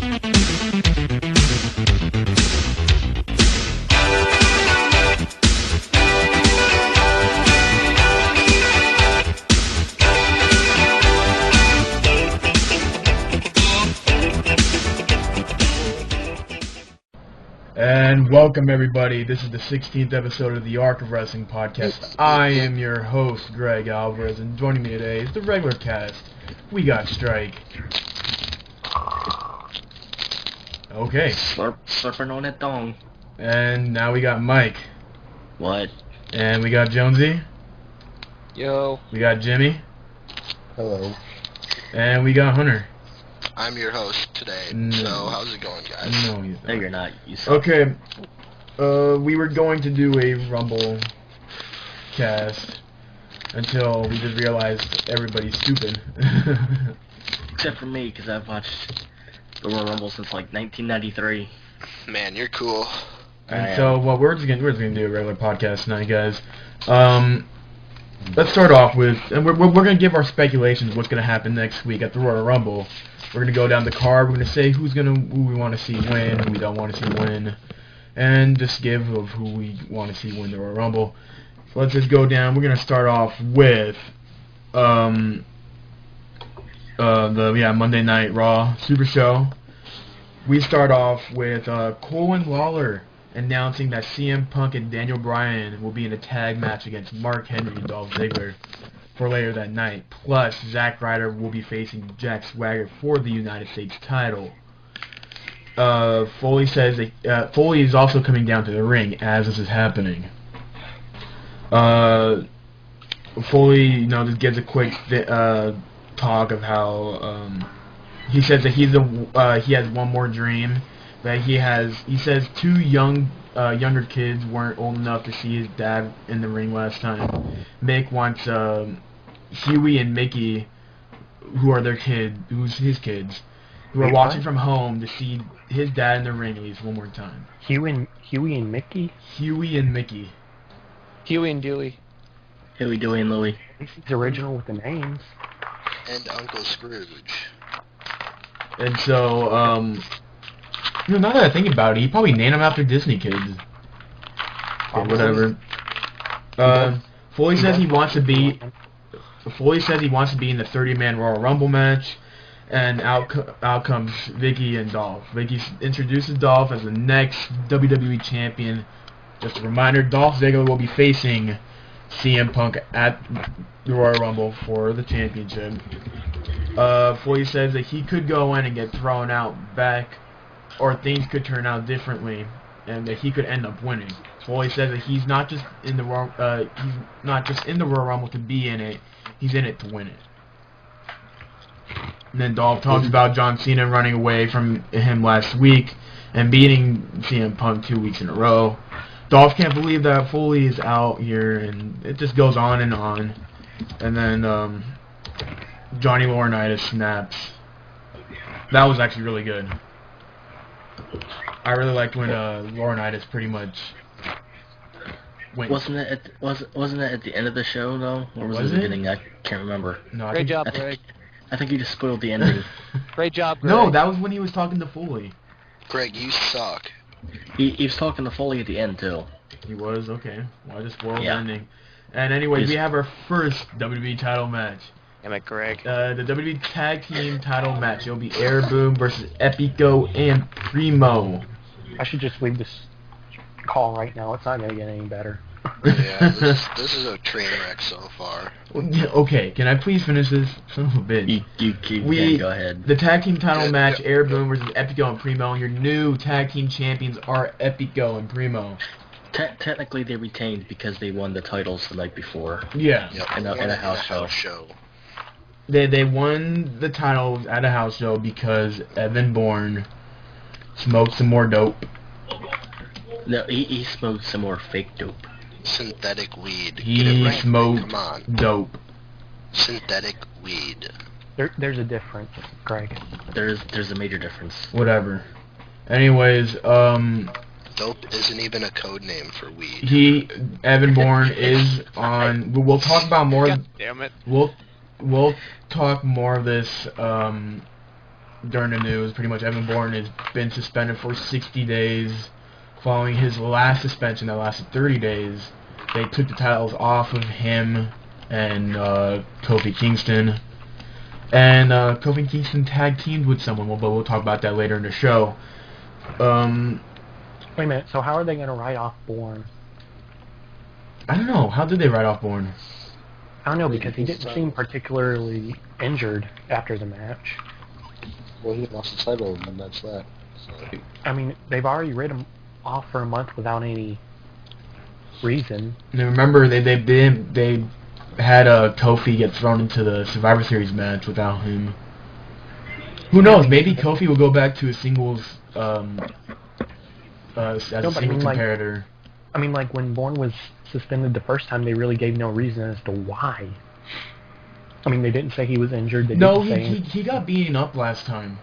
And welcome everybody, this is the 16th episode of the Arc of Wrestling podcast. I am your host, Greg Alvarez, and joining me today is the regular cast. We got Strike. Okay. Surfing on that dong. And now we got Mike. What? And we got Jonesy. Yo. We got Jimmy. Hello. And we got Hunter. I'm your host today, so how's it going, guys? No, he's not. No, you're not. You suck. Okay, we were going to do a Rumble cast until we just realized everybody's stupid. Except for me, because I've watched the Royal Rumble since like 1993. Man, you're cool. And so, well, we're just gonna do a regular podcast tonight, guys. Let's start off with, and we're gonna give our speculations what's gonna happen next week at the Royal Rumble. We're gonna go down the card. We're gonna say who we want to see win, who we don't want to see win, and just give of who we want to see win the Royal Rumble. So let's just go down. We're gonna start off with the Monday Night Raw Super Show. We start off with Cole and Lawler announcing that CM Punk and Daniel Bryan will be in a tag match against Mark Henry and Dolph Ziggler for later that night. Plus, Zack Ryder will be facing Jack Swagger for the United States title. Foley says that Foley is also coming down to the ring as this is happening. Foley, just gives a quick talk of how he says that he has one more dream. That he says two younger kids weren't old enough to see his dad in the ring last time. Mick wants Huey and Mickey, who's his kids, who are watching from home to see his dad in the ring at least one more time. Huey and Mickey? Huey and Mickey. Huey and Dewey. Huey, Dewey, and Louie. He's original with the names. And Uncle Scrooge. And so, now that I think about it, he probably named them after Disney kids. Or whatever. Foley says he wants to be in the 30-man Royal Rumble match, and out comes Vicky and Dolph. Vicky introduces Dolph as the next WWE champion. Just a reminder, Dolph Ziggler will be facing CM Punk at the Royal Rumble for the championship. Foley says that he could go in and get thrown out back, or things could turn out differently, and that he could end up winning. Foley says that he's not just in the Royal Rumble to be in it; he's in it to win it. And then Dolph talks about John Cena running away from him last week and beating CM Punk 2 weeks in a row. Dolph can't believe that Foley is out here, and it just goes on and on. And then Johnny Laurinaitis snaps. That was actually really good. I really liked when Laurinaitis pretty much went. Wasn't it at the end of the show though, or was it the beginning? I can't remember. No, Great job, Greg. I think you just spoiled the ending. Great job, Greg. No, that was when he was talking to Foley. Greg, you suck. He was talking to Foley at the end too. He was? Okay. Well, I just spoiled the Yeah. ending. And anyways, we have our first WWE title match. Damn it, Greg. The WWE Tag Team title match. It'll be Air Boom versus Epico and Primo. I should just leave this call right now. It's not going to get any better. Yeah, this is a train wreck so far. Okay, can I please finish this? Son of a bitch. You can go ahead. The tag team title match, Air Boom versus Epico and Primo, and your new tag team champions are Epico and Primo. Technically, they retained because they won the titles the night before. Yeah. Yep, In a house show. They won the titles at a house show because Evan Bourne smoked some more dope. No, he smoked some more fake dope. Synthetic weed. Get He it right. smoked Come on. dope. Synthetic weed. There's a difference, Greg. There's a major difference. Whatever. Anyways, Dope isn't even a code name for weed. Evan Bourne is on. We'll talk about more. God damn it. We'll talk more of this during the news. Pretty much Evan Bourne has been suspended for 60 days. Following his last suspension that lasted 30 days, they took the titles off of him and Kofi Kingston. And Kofi Kingston tag teamed with someone, but we'll talk about that later in the show. Wait a minute, so how are they going to write off Bourne? I don't know. How did they write off Bourne? I don't know, because he didn't seem particularly injured after the match. Well, he lost the title, and that's that. So. I mean, they've already written him off for a month without any reason. And remember, they had Kofi get thrown into the Survivor Series match without him. Who knows? Maybe Kofi will go back to a singles as a single comparator. I mean, like, when Bourne was suspended the first time, they really gave no reason as to why. I mean, they didn't say he was injured. They No, didn't say he got beaten up last time.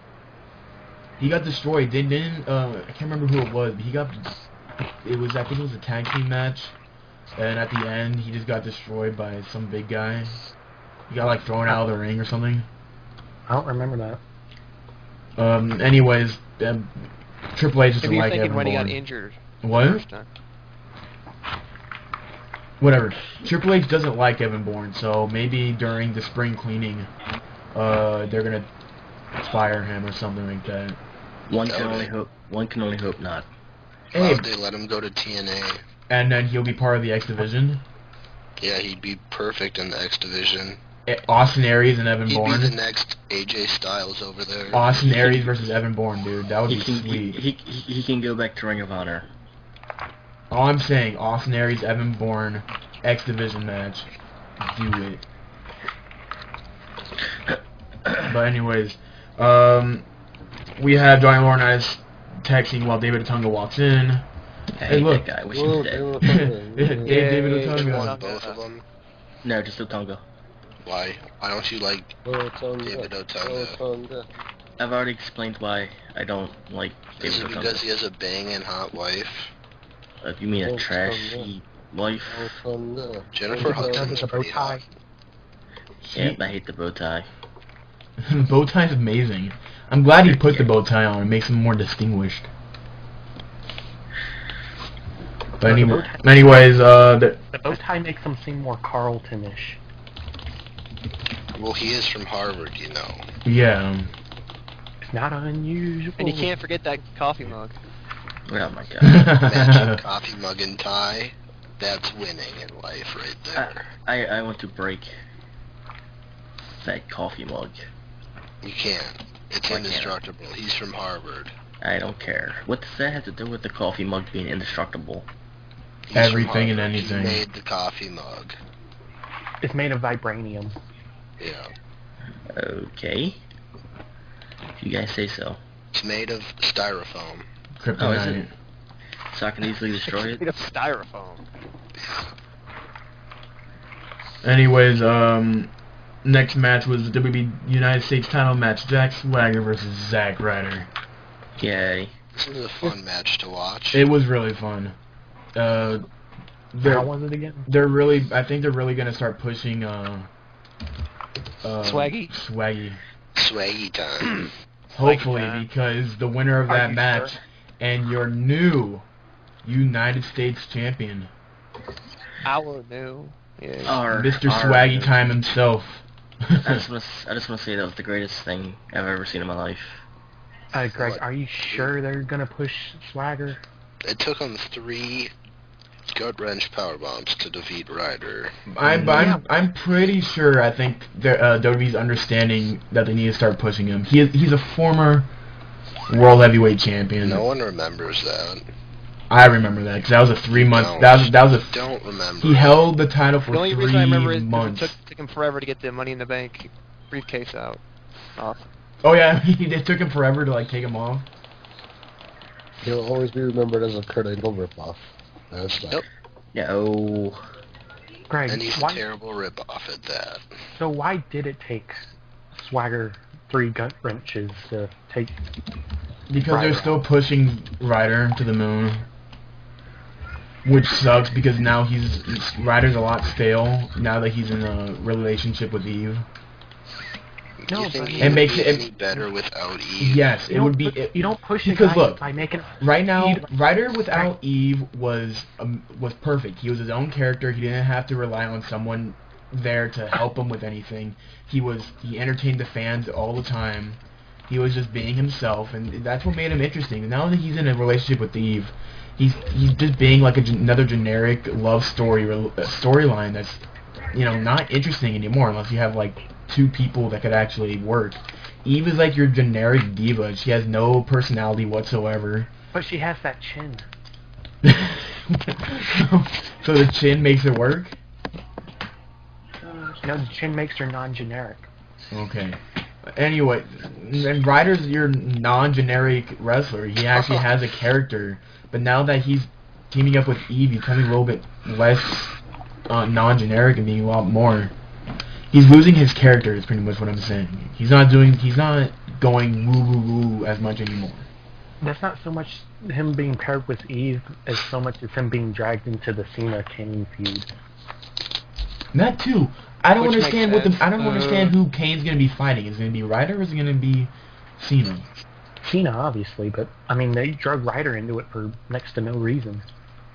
He got destroyed. They didn't. I can't remember who it was, but he got. I think it was a tag team match, and at the end, he just got destroyed by some big guy. He got like thrown out of the ring or something. I don't remember that. Anyways, Triple H doesn't Maybe you're like thinking Evan when he Bourne. got injured. What? First time. Whatever. Triple H doesn't like Evan Bourne, so maybe during the spring cleaning, they're gonna fire him or something like that. One can only hope. One can only hope not. Why Hey, would they let him go to TNA? and then he'll be part of the X Division. Yeah, he'd be perfect in the X Division. Austin Aries and Evan He'd Bourne. be the next AJ Styles over there. Austin Aries versus Evan Bourne, dude. That would He be can. sweet. He can go back to Ring of Honor. All I'm saying, Austin Aries, Evan Bourne, X Division match. Do it. But anyways, we have Johnny Laurinaitis texting while David Otunga walks in. Hey, look. that guy. Wish Whoa, he was dead. David Yay. Otunga. Want both of them? No, just Otunga. Why? Why don't you like David Otunga? I've already explained why I don't like Is David it Otunga. because he has a banging hot wife? You mean a trashy wife? Jennifer Hudson's the bow pretty hot. tie. Yeah, I hate the bow tie. Bow tie's amazing. I'm glad he put the bow tie on. It makes him more distinguished. But anyways, The bow tie makes him seem more Carlton-ish. Well, he is from Harvard, you know. yeah. It's not unusual. And you can't forget that coffee mug. Oh my god. Matching coffee mug and tie. That's winning in life right there. I want to break that coffee mug. You can't. It's Why can't I? indestructible. He's from Harvard. I don't care. What does that have to do with the coffee mug being indestructible? He's from Everything and Harvard. anything. He made the coffee mug. It's made of vibranium. Yeah. Okay. If you guys say so. It's made of styrofoam. Oh, is Kryptonite. it? So I can easily destroy Made it? of styrofoam. Anyways, next match was the WWE United States title match. Jack Swagger versus Zack Ryder. Yay. This was a fun match to watch. It was really fun. How They're was it again? I think they're really gonna start pushing Swaggy? Swaggy. Swaggy time. Hopefully, time. because the winner of Are that you match sure? and your new United States champion, Our new. Yeah. Mr. Swaggy Time himself. I just want to say that was the greatest thing I've ever seen in my life. Greg, are you sure they're gonna push Swagger? It took him 3 gut wrench power bombs to defeat Ryder. I'm pretty sure. I think WWE's understanding that they need to start pushing him. He's a former world heavyweight champion. No one remembers that. I remember that because that was a 3 month. Don't. That was a. Don't remember. He held the title for The only 3 reason I remember is months. it took him forever to get the Money in the Bank briefcase out. Off. Oh yeah, it took him forever to like take him off. He'll always be remembered as a Kurt Angle ripoff. That's that. Yep. No. Greg, And he's a why? terrible ripoff at that. So why did it take Swagger 3 gut wrenches to take? Because Ryder they're still pushing Ryder to the moon. Which sucks because now Ryder's a lot stale now that he's in a relationship with Eve. Do No, you think but he it would makes be it- any better without Eve? Yes, you it would don't be. you don't push the because guy look, by making right now, Eve- Ryder without Eve was perfect. He was his own character. He didn't have to rely on someone there to help him with anything. He entertained the fans all the time. He was just being himself, and that's what made him interesting. Now that he's in a relationship with Eve, he's just being like another generic love storyline that's not interesting anymore unless you have like two people that could actually work. Eve is like your generic diva. She has no personality whatsoever. But she has that chin. So the chin makes it work? No, the chin makes her non-generic. Okay. Anyway, and Ryder's your non-generic wrestler. He actually has a character. But now that he's teaming up with Eve, he's becoming a little bit less non-generic and being a lot more. He's losing his character is pretty much what I'm saying. He's not going woo woo woo as much anymore. That's not so much him being paired with Eve as so much as him being dragged into the Cena-Kane feud. That too. I don't Which makes understand sense. I don't understand who Kane's gonna be fighting. Is it gonna be Ryder or is it gonna be Cena? Cena, obviously, but I mean they drug Ryder into it for next to no reason.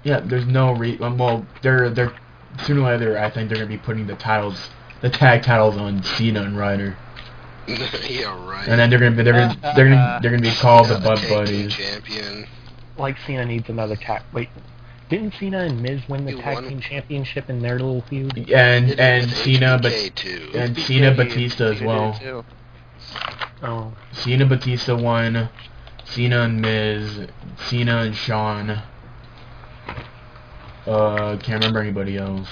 Yeah, there's no well, they're sooner or later. I think they're gonna be putting the tag titles on Cena and Ryder, Yeah, right. and then they're gonna be called the Yeah, Butt tag team Buddies. champion. Like Cena needs another tag. Wait, didn't Cena and Miz win the He tag won. team championship in their little feud? And Did it and with Cena, HBK too. and HBK Cena Batista as did it well. too. Oh, Cena Batista won. Cena and Miz. Cena and Shawn. Can't remember anybody else.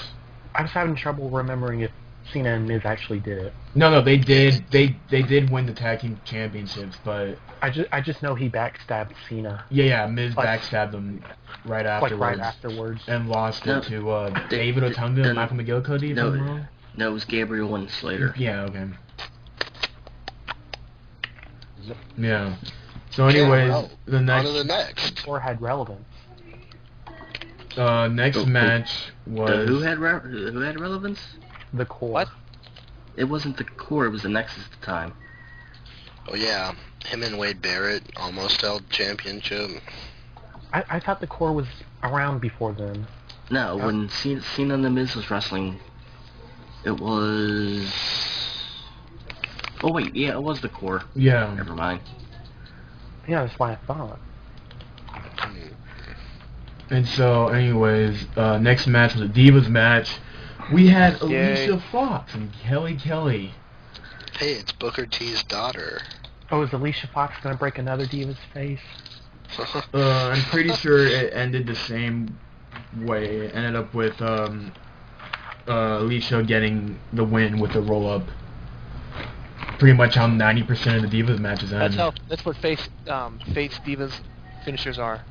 I was having trouble remembering if Cena and Miz actually did it. No, they did. They did win the tag team championships, but I just know he backstabbed Cena, yeah, Miz Like- backstabbed them right like afterwards. right afterwards. And lost No, it to they- David Otunga no, and Michael McGillicuddy, if no. I'm wrong. No, it was Gabriel and Slater. Yeah, okay. Yeah. So anyways, well, the On next to the next. Or had relevance. next The- match was Who had relevance? The core. What? It wasn't the core. It was the Nexus at the time. Oh yeah, him and Wade Barrett almost held championship. I thought the core was around before then. No, when Cena and the Miz was wrestling, it was. Oh wait, yeah, it was the core. yeah. Never mind. Yeah, that's why I thought. And so anyways, next match was a Divas match. We had Yay. Alicia Fox and Kelly. Hey, it's Booker T's daughter. Oh, is Alicia Fox gonna break another Diva's face? I'm pretty sure it ended the same way. It ended up with Alicia getting the win with the roll up. Pretty much how 90% of the Divas matches end. That's what face divas finishers are.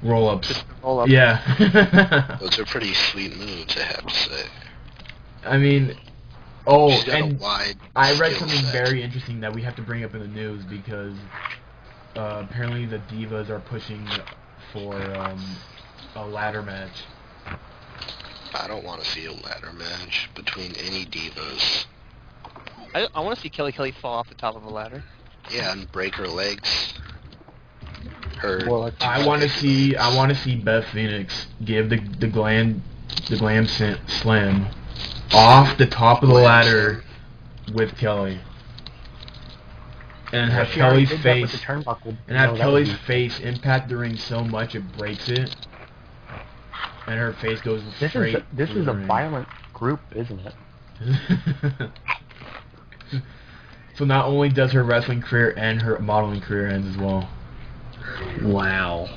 Roll ups. Just roll up. Yeah. Those are pretty sweet moves, I have to say. I mean, oh, She's got a and wide I read skill something set. very interesting that we have to bring up in the news because apparently the Divas are pushing for a ladder match. I don't want to see a ladder match between any divas. I want to see Kelly fall off the top of a ladder. Yeah, and break her legs. Her. More like I want to see Beth Phoenix give the glam slam off the top of the ladder with Kelly, and have She already Kelly's did that with face the turnbuckle. and have No, that would Kelly's be- face impact the ring so much it breaks it, and her face goes This straight. is through a the ring. violent group, isn't it? So not only does her wrestling career end, her modeling career ends as well. Wow.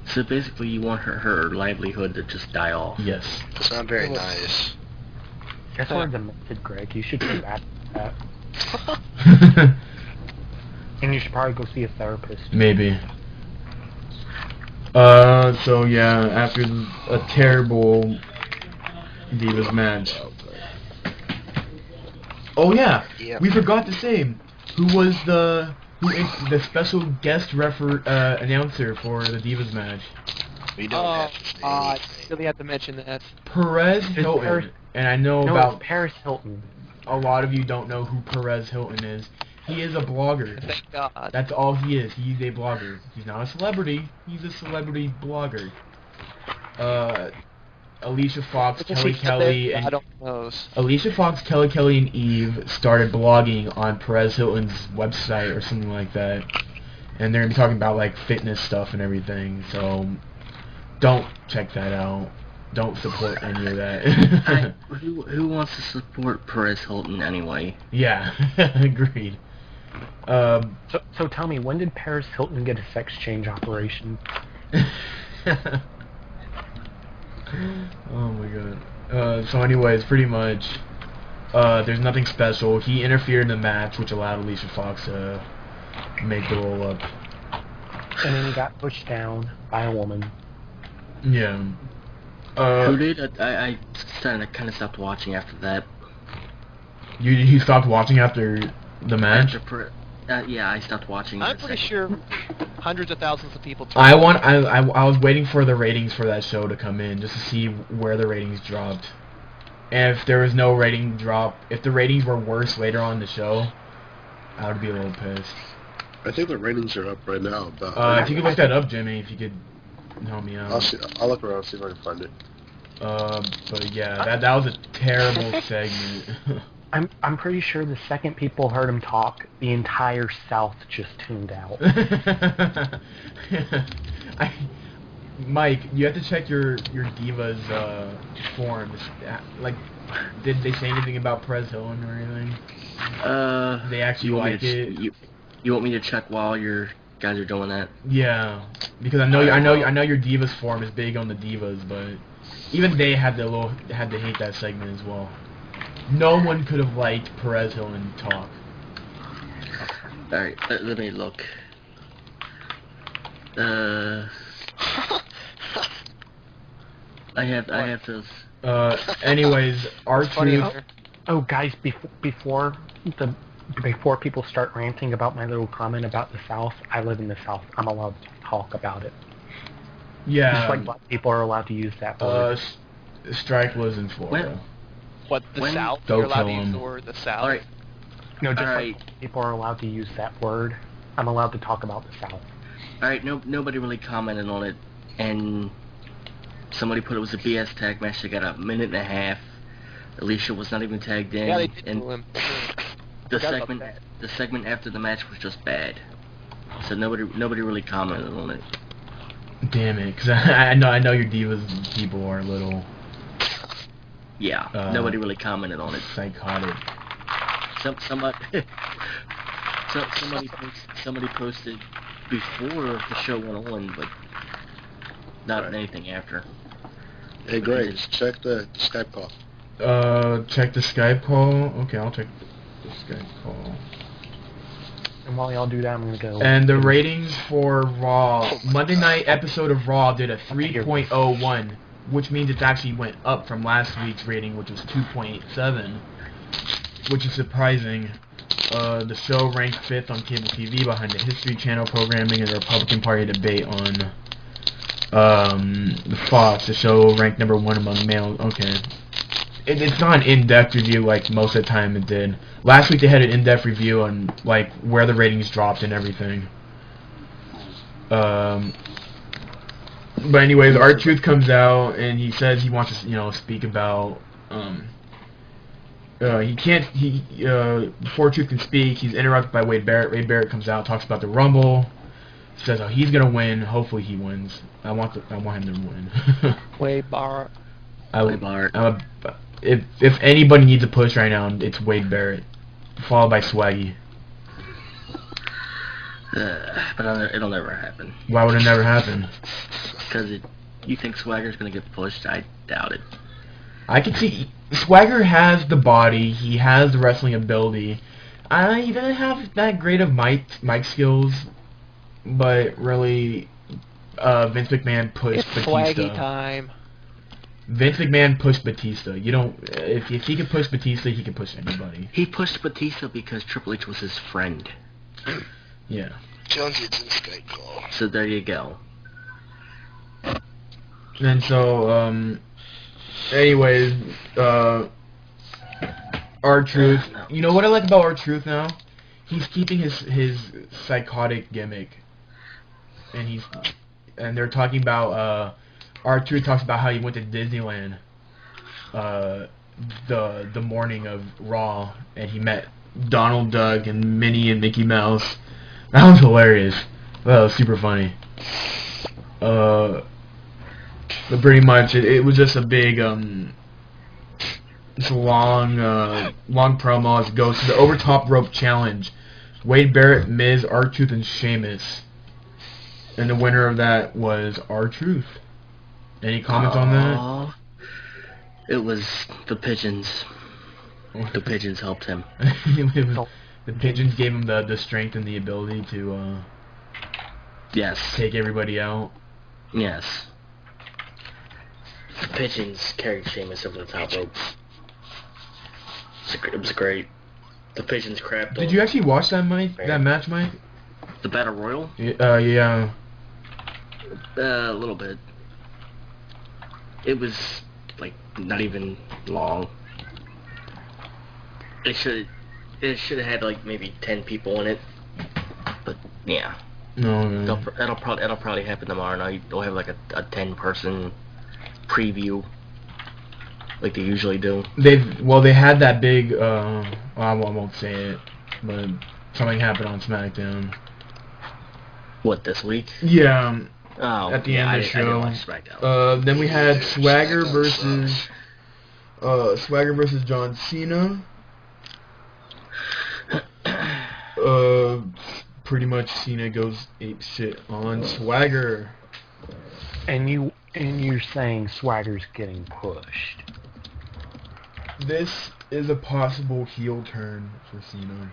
So basically, you want her livelihood to just die off. Yes. That's not very nice. That's where demented, Greg. You should do that. And you should probably go see a therapist. Maybe. So yeah, after a terrible Divas match. Oh yeah, Yep. we forgot to say who was the special guest announcer for the Divas match. We don't have to say I anything. really have to mention that. Perez It's Hilton, Paris- and I know No, about it's Paris Hilton. a lot of you don't know who Perez Hilton is. He is a blogger. Thank God. That's all he is. He's a blogger. He's not a celebrity. He's a celebrity blogger. Alicia Fox, Kelly Kelly, and Alicia Fox, Kelly, and Eve started blogging on Perez Hilton's website or something like that, and they're gonna be talking about like fitness stuff and everything. So don't check that out. Don't support any of that. Who wants to support Perez Hilton anyway? Yeah, agreed. So tell me, when did Perez Hilton get a sex change operation? Oh my god. So anyways, pretty much, there's nothing special. He interfered in the match, which allowed Alicia Fox to make the roll up. And then he got pushed down by a woman. Yeah. Who did? I kind of stopped watching after that. You stopped watching after the match? Yeah, I stopped watching. I'm pretty sure hundreds of thousands of people. I was waiting for the ratings for that show to come in just to see where the ratings dropped. And if there was no rating drop, if the ratings were worse later on in the show, I would be a little pissed. I think the ratings are up right now. About if you could look that up, Jimmy, if you could help me out. I'll look around, see if I can find it. But yeah, that was a terrible segment. I'm pretty sure the second people heard him talk, the entire South just tuned out. Mike, you have to check your Divas forums. Like, did they say anything about Perez Hilton or anything? They actually like it. You want me to check while your guys are doing that? Yeah, because I know your Divas forum is big on the Divas, but even they had to hate that segment as well. No one could have liked Perez Hilton talk. Alright, let me look. I have those. Anyways, R-Truth. Oh, guys, before people start ranting about my little comment about the South, I live in the South. I'm allowed to talk about it. Yeah. Just like black people are allowed to use that word. Strike was in Florida. What, the South? Don't You're allowed kill to use him. the word the South? Alright. No, just like people are allowed to use that word, I'm allowed to talk about the South. Alright, nobody really commented on it, and somebody put it was a BS tag match. They got a minute and a half. Alicia was not even tagged in. Yeah, they did and boo him. the segment after the match was just bad. So nobody really commented on it. Damn it, because I know your Divas people are a little... Yeah, nobody really commented on it. Psychotic. Somebody posted before the show went on, but not anything after. Hey, Graves, check the Skype call. Check the Skype call. Okay, I'll check the Skype call. And while y'all do that, I'm gonna go. And the ratings for Raw, Monday night episode of Raw did a 3.01, which means it actually went up from last week's rating, which was 2.7, which is surprising. The show ranked 5th on cable TV behind the History Channel programming and the Republican Party debate on the Fox. The show ranked number 1 among males. Okay. It's not an in-depth review like most of the time it did. Last week they had an in-depth review on like where the ratings dropped and everything. But anyways, R-Truth comes out and he says he wants to, speak about, before Truth can speak, he's interrupted by Wade Barrett. Wade Barrett comes out, talks about the Rumble, says he's gonna win, hopefully he wins. I want him to win. Wade Barrett. Wade Barrett. If anybody needs a push right now, it's Wade Barrett, followed by Swaggy. But it'll never happen. Why would it never happen? Because you think Swagger's gonna get pushed? I doubt it. I can see Swagger has the body, he has the wrestling ability. He doesn't have that great of mic skills, but really, Vince McMahon pushed It's Batista. Swaggy time. Vince McMahon pushed Batista. If he could push Batista, he could push anybody. He pushed Batista because Triple H was his friend. Yeah. Jonesy, it's in Skype call. So there you go. And so, anyways, R-Truth. No. You know what I like about R-Truth now? He's keeping his psychotic gimmick. And they're talking about R-Truth talks about how he went to Disneyland the morning of Raw and he met Donald Duck and Minnie and Mickey Mouse. That was hilarious. That was super funny. But pretty much it was just a big it's a long promo as it goes to the overtop rope challenge. Wade Barrett, Miz, R-Truth, and Sheamus. And the winner of that was R-Truth. Any comments on that? It was the pigeons. The pigeons helped him. The pigeons gave him the strength and the ability to Yes. take everybody out. Yes. The pigeons carried Sheamus over the top rope. It was great. The pigeons crapped. Did you actually watch that match, Mike? The Battle Royal? Yeah. A little bit. It was like not even long. It should have had like maybe 10 people in it. But yeah. No. That'll probably happen tomorrow night. They'll have like a 10-person preview, like they usually do. They had that big. I won't say it, but something happened on Smackdown. What, this week? Yeah. Oh, At the end of the show. I didn't watch Smackdown. Then we had Swagger Smackdown versus John Cena. Pretty much Cena goes ape shit on Swagger. And you're saying Swagger's getting pushed. This is a possible heel turn for Cena.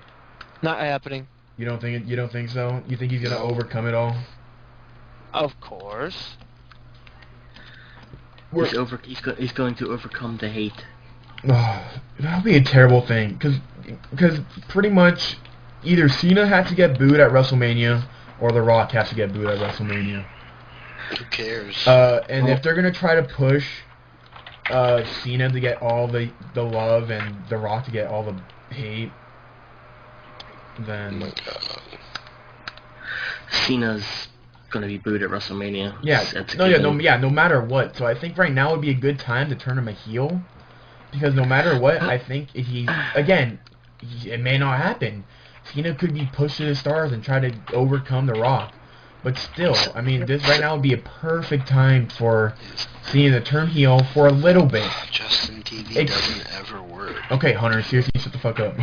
Not happening. You don't think so? You think he's gonna overcome it all? Of course. He's going to overcome the hate. That'll be a terrible thing, because pretty much either Cena has to get booed at WrestleMania or The Rock has to get booed at WrestleMania. Who cares? And if they're gonna try to push Cena to get all the love and The Rock to get all the hate, then Oh my God. Cena's gonna be booed at WrestleMania. No matter what. So I think right now would be a good time to turn him a heel, because no matter what, I think if it may not happen. Cena could be pushed to the stars and try to overcome The Rock. But still, I mean, this right now would be a perfect time for Cena to turn heel for a little bit. Justin TV doesn't ever work. Okay, Hunter, seriously, shut the fuck up.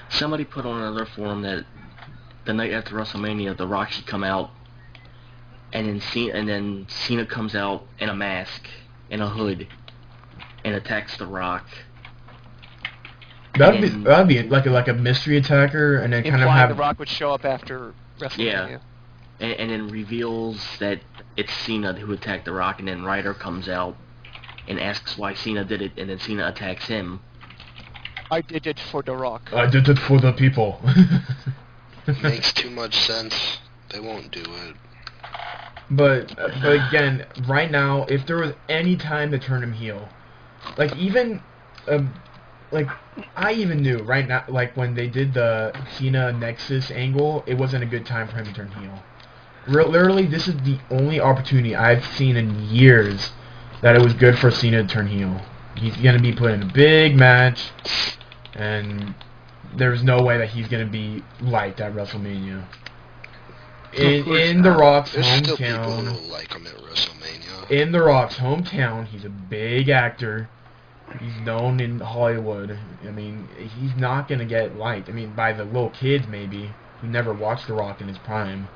Somebody put on another forum that the night after WrestleMania, The Rock should come out, and then Cena comes out in a mask, in a hood, and attacks The Rock. That'd be like a mystery attacker, and then kind of have The Rock would show up after WrestleMania. Yeah. And then reveals that it's Cena who attacked The Rock, and then Ryder comes out and asks why Cena did it, and then Cena attacks him. I did it for The Rock. I did it for the people. Makes too much sense. They won't do it. But again, right now, if there was any time to turn him heel, like even, like I even knew right now, like when they did the Cena Nexus angle, it wasn't a good time for him to turn heel. Literally, this is the only opportunity I've seen in years that it was good for Cena to turn heel. He's gonna be put in a big match, and there's no way that he's gonna be liked at WrestleMania. In The Rock's There's still people hometown. who like him at WrestleMania. In The Rock's hometown, he's a big actor. He's known in Hollywood. I mean, he's not gonna get liked. I mean, by the little kids maybe who never watched The Rock in his prime.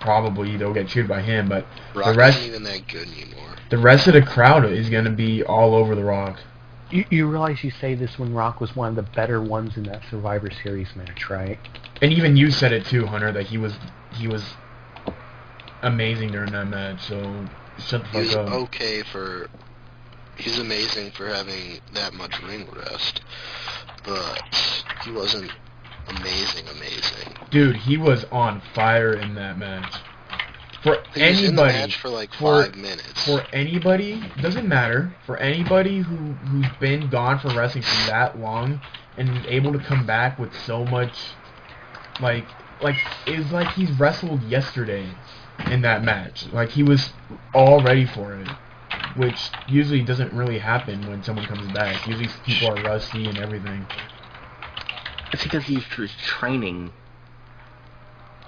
Probably they'll get cheered by him, but Rock the rest isn't even that good anymore. the rest of the crowd is gonna be all over The Rock. You realize you say this when Rock was one of the better ones in that Survivor Series match, right? And even you said it too, Hunter, that he was amazing during that match. So shut the He's fuck up. okay for... He's amazing for having that much ring rest, but he wasn't amazing. Dude, he was on fire in that match. For He's in the anybody, match for like for 5 minutes. for anybody, doesn't matter. For anybody who's been gone from wrestling for that long and is able to come back with so much, like it's like he's wrestled yesterday in that match. Like he was all ready for it, which usually doesn't really happen when someone comes back. Usually people are rusty and everything. It's because he's training.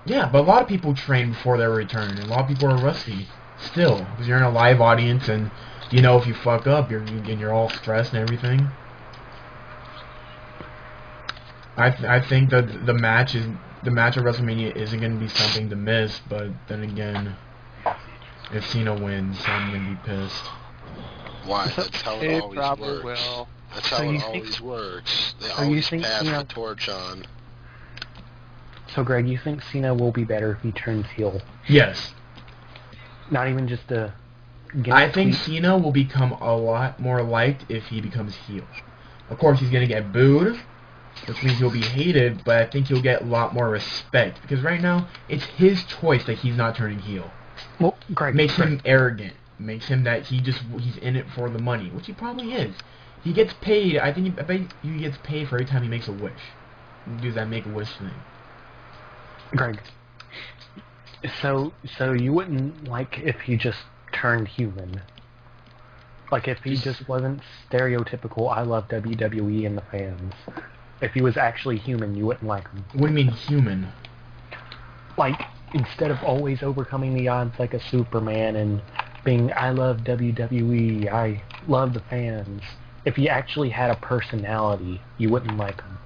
Yeah, but a lot of people train before their return, and a lot of people are rusty still, because you're in a live audience, and you know if you fuck up, you're all stressed and everything. I think that the match at WrestleMania isn't going to be something to miss, but then again, if Cena wins, I'm going to be pissed. Why? That's how it It always probably works. will. That's how it always works. They always pass the torch on. So, Greg, you think Cena will be better if he turns heel? Yes. Not even just a... I think Cena will become a lot more liked if he becomes heel. Of course, he's going to get booed, which means he'll be hated, but I think he'll get a lot more respect. Because right now, it's his choice that he's not turning heel. Well, Greg... Makes him arrogant. Makes him that he's in it for the money, which he probably is. He gets paid, I bet he gets paid for every time he makes a wish. He does that Make-A-Wish thing. Greg, so you wouldn't like if he just turned human? Like if he just wasn't stereotypical, I love WWE and the fans. If he was actually human, you wouldn't like him. What do you mean human? Like, instead of always overcoming the odds like a Superman and being, I love WWE, I love the fans. If he actually had a personality, you wouldn't like him.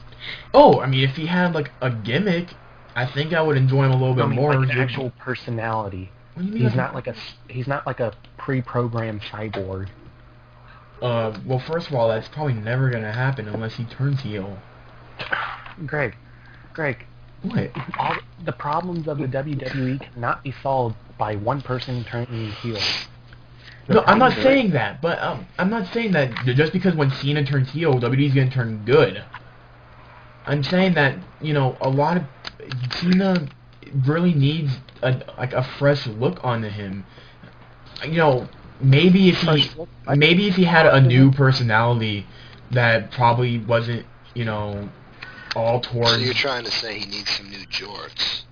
Oh, I mean, if he had like a gimmick, I think I would enjoy him a little bit more. Like an actual personality. What do you mean? He's not like a pre-programmed cyborg. Well, first of all, that's probably never gonna happen unless he turns heel. Greg. What? All the problems of the WWE cannot be solved by one person turning heel. No, I'm not saying that, but I'm not saying that just because when Cena turns heel, WWE's gonna turn good. I'm saying that, you know, a lot of Cena really needs a fresh look onto him. You know, maybe if he had a new personality that probably wasn't, you know, all towards. So you're trying to say he needs some new jorts?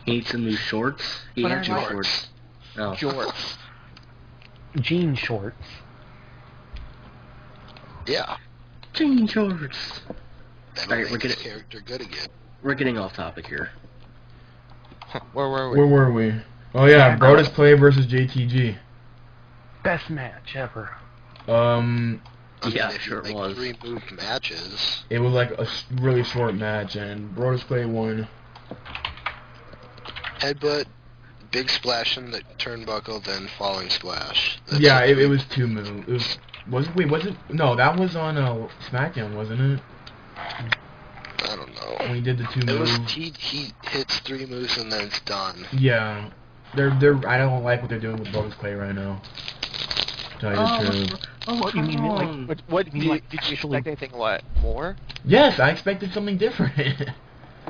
He needs some new shorts? He had new shorts. Oh. Jorts. Jean shorts. Yeah. Jean shorts. That'll make his character good again. We're getting off topic here. Where were we? Where were we? Oh yeah, Brodus Clay versus JTG. Best match ever. I mean, Yeah, if sure you it was. 3 move matches. It was like a really short match, and Brodus Clay won. Headbutt, big splash in the turnbuckle, then falling splash. That's Yeah, it was 2 moves. Was it? No, that was on Smackdown, wasn't it? I don't know. When he did the 2 It moves. was he hits 3 moves and then it's done. Yeah, they're. I don't like what they're doing with Brodus Clay right now. To tell you the truth. What do you mean? What did you expect anything? What more? Yes, I expected something different.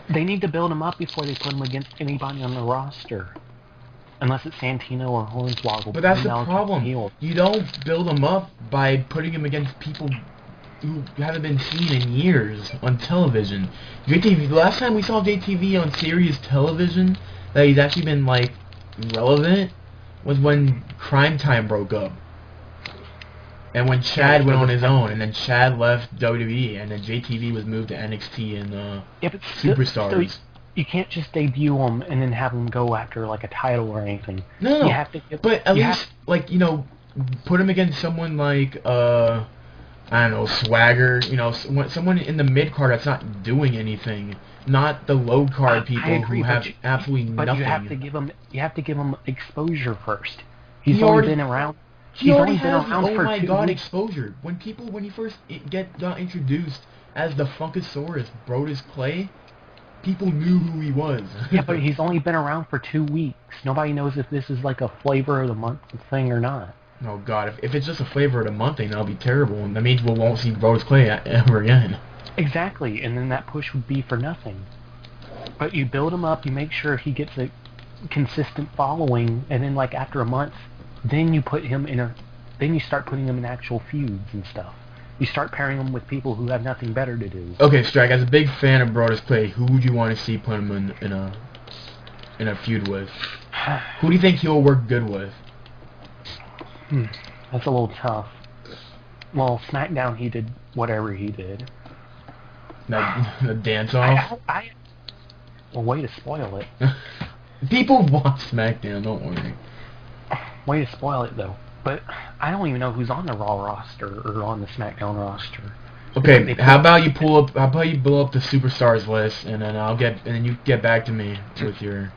They need to build him up before they put him against anybody on the roster. Unless it's Santino or Hornswoggle. But that's the problem. You don't build him up by putting him against people who haven't been seen in years on television. JTV, the last time we saw JTV on serious television that he's actually been, like, relevant was when Crime Time broke up. And when Chad went on his own, and then Chad left WWE, and then JTV was moved to NXT and Superstars. So you can't just debut him and then have him go after like a title or anything. No. You have to but at least, like, you know, put him against someone like, I don't know, Swagger, you know, someone in the mid-card that's not doing anything. Not the low-card people who have absolutely nothing. But you have to give him exposure first. He's already been around. He already has oh my god exposure. When he first got introduced as the Funkasaurus, Brodus Clay, people knew who he was. Yeah, but he's only been around for 2 weeks. Nobody knows if this is like a flavor of the month thing or not. Oh god, if it's just a flavor of the month thing, that'll be terrible. And that means we won't see Brodus Clay ever again. Exactly, and then that push would be for nothing. But you build him up, you make sure he gets consistent following, and then like after a month, then you put him in a, then you start putting him in actual feuds and stuff. You start pairing him with people who have nothing better to do. Okay, Strike. As a big fan of Brodus Clay, who would you want to see put him in a feud with? Who do you think he'll work good with? That's a little tough. Well, Smackdown, he did whatever he did. The dance off. Well, way to spoil it. People watch SmackDown. Don't worry. Way to spoil it, though. But I don't even know who's on the Raw roster or on the SmackDown roster. Okay, how about you blow up the superstars list, and then you get back to me with your.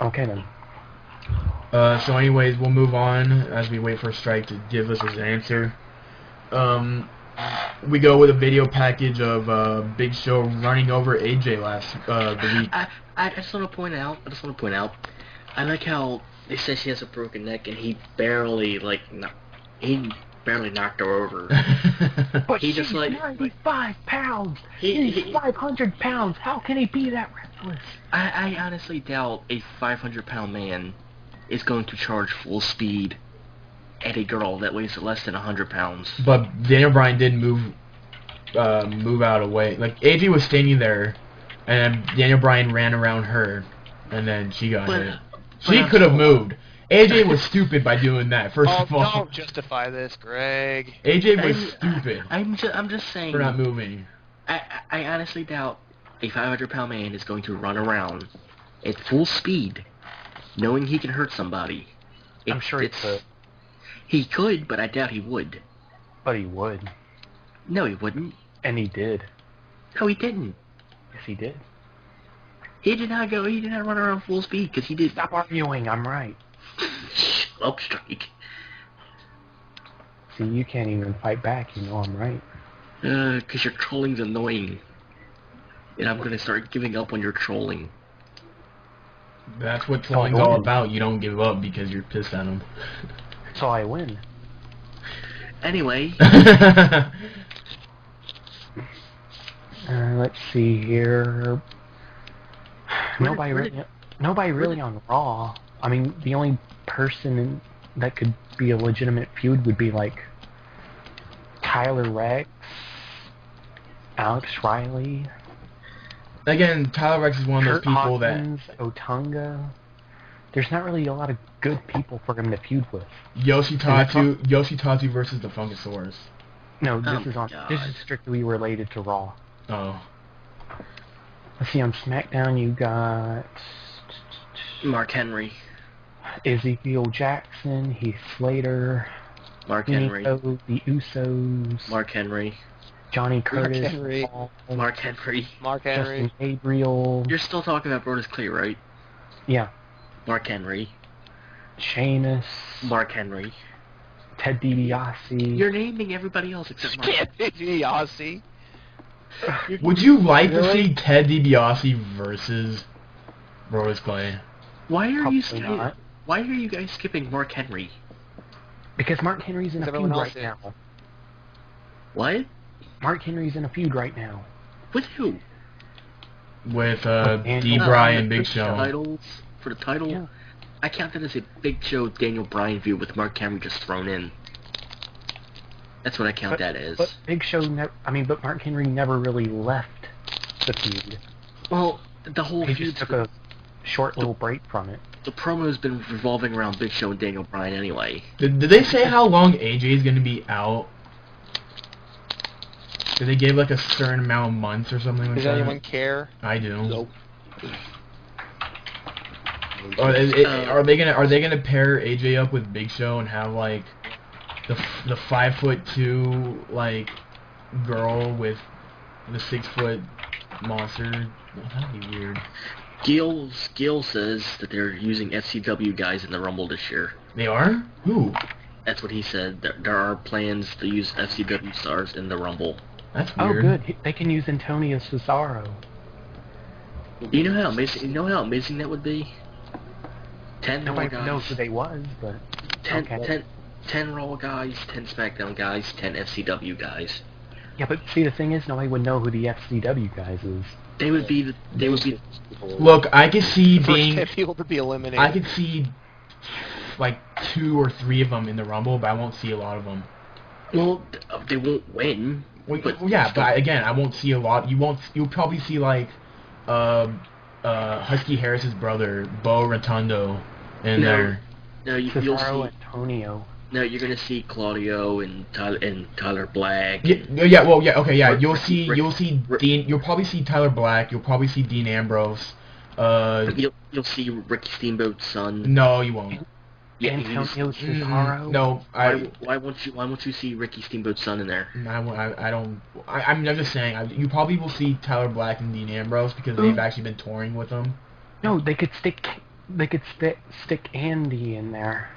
Okay then. So anyways, we'll move on as we wait for Strike to give us his answer. We go with a video package of Big Show running over AJ the week. I just want to point out. I like how they say she has a broken neck, and he barely knocked her over. But he she's just 95 pounds. He- He's 500 pounds. How can he be that restless? I honestly doubt a 500-pound man is going to charge full speed at a girl that weighs less than 100 pounds. But Daniel Bryan did move out of the way. Like AJ was standing there, and Daniel Bryan ran around her, and then she got hit. She could have moved. AJ was stupid by doing that. First of all, don't justify this, Greg. AJ was stupid I'm just saying. for not moving. I honestly doubt a 500-pound man is going to run around at full speed, knowing he can hurt somebody. I'm sure he could. He could, but I doubt he would. But he would. No, he wouldn't. And he did. No, he didn't. Yes, he did. He did not run around full speed, because he did. Stop arguing, I'm right. Shut up, Strike. See, you can't even fight back, you know I'm right. Because your trolling's annoying. And I'm going to start giving up on your trolling. That's what trolling's all about. You don't give up because you're pissed at him. So I win. Anyway. Let's see here. Nobody really on Raw. I mean, the only person that could be a legitimate feud would be like Tyler Rex, Alex Riley. Again, Tyler Rex is one of those Kurt people Hawkins, Otunga. There's not really a lot of good people for him to feud with. Yoshitatu versus the Funkasaurus. No, Oh this my is strictly related to Raw. Oh. Let's see, on SmackDown you got Mark Henry. Ezekiel Jackson, Heath Slater, Mark Henry. Nico, the Usos, Mark Henry. Johnny Curtis, Henry. Paul, Mark Henry. Mark Henry. Justin Gabriel, You're still talking about Brodus Clay, right? yeah, Mark Henry. Sheamus, Mark Henry. Ted DiBiase. You're naming everybody else except Mark. Yossi. Would you like to see Ted DiBiase versus Brodus Clay? Why are Probably not. Why are you guys skipping Mark Henry? Because Mark Henry's in a Everyone feud else right is. now. What? Mark Henry's in a feud right now. With who? With Daniel D. Bryan, Big Show. For the title? Yeah. I count that as a Big Show Daniel Bryan feud with Mark Henry just thrown in. That's what I count that as. But Big Show but Mark Henry never really left the feud. Well, the whole He feud just took a short little break from it. The promo's been revolving around Big Show and Daniel Bryan anyway. Did they say how long AJ is going to be out? Did they give like a certain amount of months or something like Does that? anyone care? I do. Nope. Are they gonna pair AJ up with Big Show and have like the 5'2" like girl with the 6' monster? That'd be weird. Gil says that they're using FCW guys in the Rumble this year. They are? Who? That's what he said. There are plans to use FCW stars in the Rumble. That's Oh, weird. good. They can use Antonio Cesaro. You know how amazing that would be? 10 Raw Nobody guys. knows who they was, but 10, okay. 10 Raw guys, 10 SmackDown guys, 10 FCW guys. Yeah, but see, the thing is, nobody would know who the FCW guys is. They would be. They would be. Look, I could see First being. 10 people to be eliminated. I could see like 2 or 3 of them in the Rumble, but I won't see a lot of them. Well, they won't win. But Yeah, but again, I won't see a lot. You'll probably see like, Husky Harris's brother, Bo Rotundo, in there. No, you'll Cesaro see. Antonio. No, you're gonna see Claudio and Tyler Black. Yeah. Well, yeah. Okay. Yeah. Rick- You'll see Rick- Dean. You'll probably see Tyler Black. You'll probably see Dean Ambrose. You'll see Ricky Steamboat's son. No, you won't. Yeah, Antonio he's- Cesaro. No, why won't you see Ricky Steamboat's son in there? I don't. I'm just saying. You probably will see Tyler Black and Dean Ambrose because they've actually been touring with them. No, they could stick Andy in there.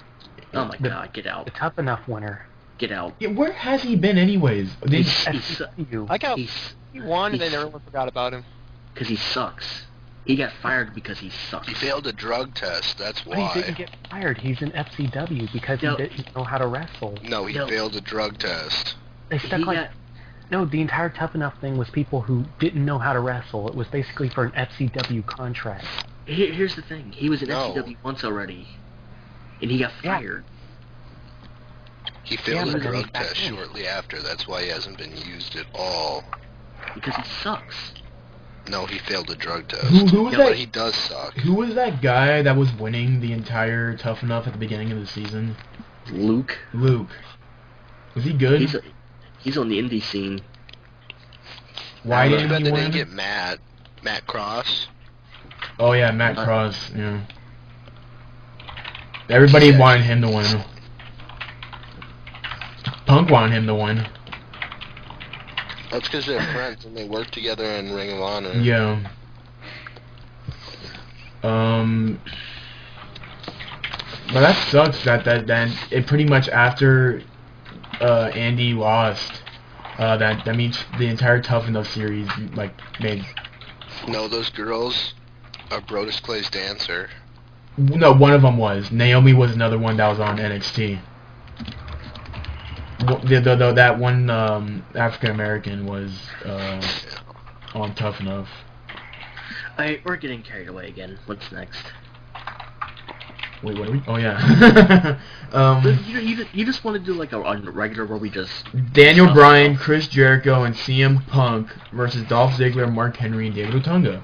Oh my God, get The out. Tough Enough winner. Get out. Yeah, where has he been anyways? He's SCW. I like how he's he won and then he's- everyone forgot about him. because he sucks. He got fired because he sucks. He failed a drug test, that's But he why. didn't get fired. He's in FCW because No. he didn't know how to wrestle. No, he No. failed a drug test. They stuck He like got- no. The entire Tough Enough thing was people who didn't know how to wrestle. It was basically for an FCW contract. Here's the thing. He was in No. FCW once already, and he got Yeah. fired. He failed Yeah, a but then drug he's back test in. shortly after, that's why he hasn't been used at all. Because he sucks. No, he failed a drug test. Who was Yeah, that? but he does suck. Who was that guy that was winning the entire Tough Enough at the beginning of the season? Luke. Luke. Was he good? He's on the indie scene. Why I didn't bet he they win? didn't get Matt Cross. Oh yeah, Matt Cross. Yeah. Everybody Yeah. wanted him to win. Punk wanted him to win. That's because they're friends and they work together in Ring of Honor. Yeah. But that sucks that then it pretty much after Andy lost, that means the entire Tough Enough series like made. No, those girls are Brodus Clay's dancer. No, one of them was. Naomi was another one that was on NXT. That one African American was on Tough Enough. Alright, we're getting carried away again. What's next? Wait, what are we? Oh yeah. You just want to do like a regular where we just... Daniel Bryan, Chris Jericho, and CM Punk versus Dolph Ziggler, Mark Henry, and David Otunga.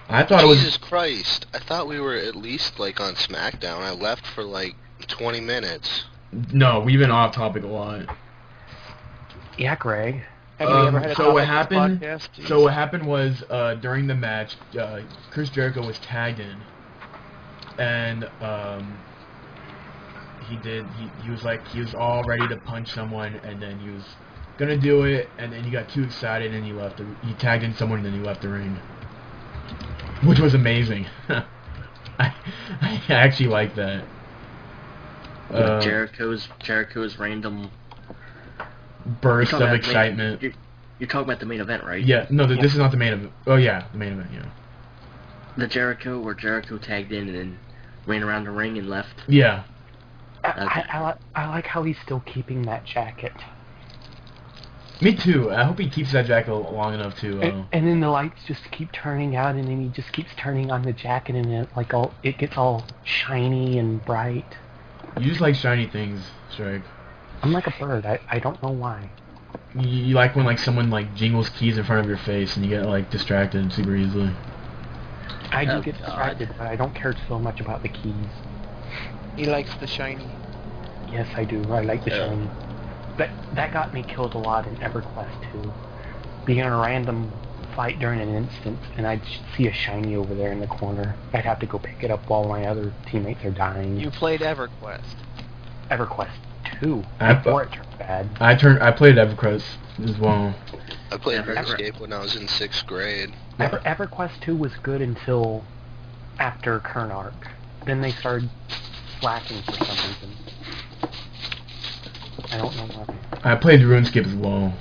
I thought it was... Jesus Christ. I thought we were at least like on Smackdown. I left for like 20 minutes. No, we've been off topic a lot. Yeah, Greg. Have we ever had a So what topic happened? on this podcast? So what happened was during the match, Chris Jericho was tagged in, and he was all ready to punch someone, and then he was gonna do it, and then he got too excited and he tagged in someone and then he left the ring, which was amazing. I actually like that. Jericho's random Burst You're of talking about excitement. You're talking about the main event, right? Yeah, no, this is not the main event. Oh yeah, the main event. Yeah. The Jericho, where Jericho tagged in and then ran around the ring and left. Yeah. I like how he's still keeping that jacket. Me too. I hope he keeps that jacket long enough to. And then the lights just keep turning out, and then he just keeps turning on the jacket, and it gets all shiny and bright. You just like shiny things, Strike. I'm like a bird. I don't know why. You like when like someone like jingles keys in front of your face and you get like distracted super easily. I do Oh, get God. distracted, but I don't care so much about the keys. He likes the shiny. Yes, I do. I like the Yeah. shiny. But that got me killed a lot in EverQuest 2. Being in a random fight during an instant, and I'd see a shiny over there in the corner. I'd have to go pick it up while my other teammates are dying. You played EverQuest. EverQuest 2. I- Before it turned bad. I played EverQuest as well. I played Ever- RuneScape when I was in 6th grade. EverQuest 2 was good until after Kernark. Then they started slacking for some reason. I don't know why. I played RuneScape as well.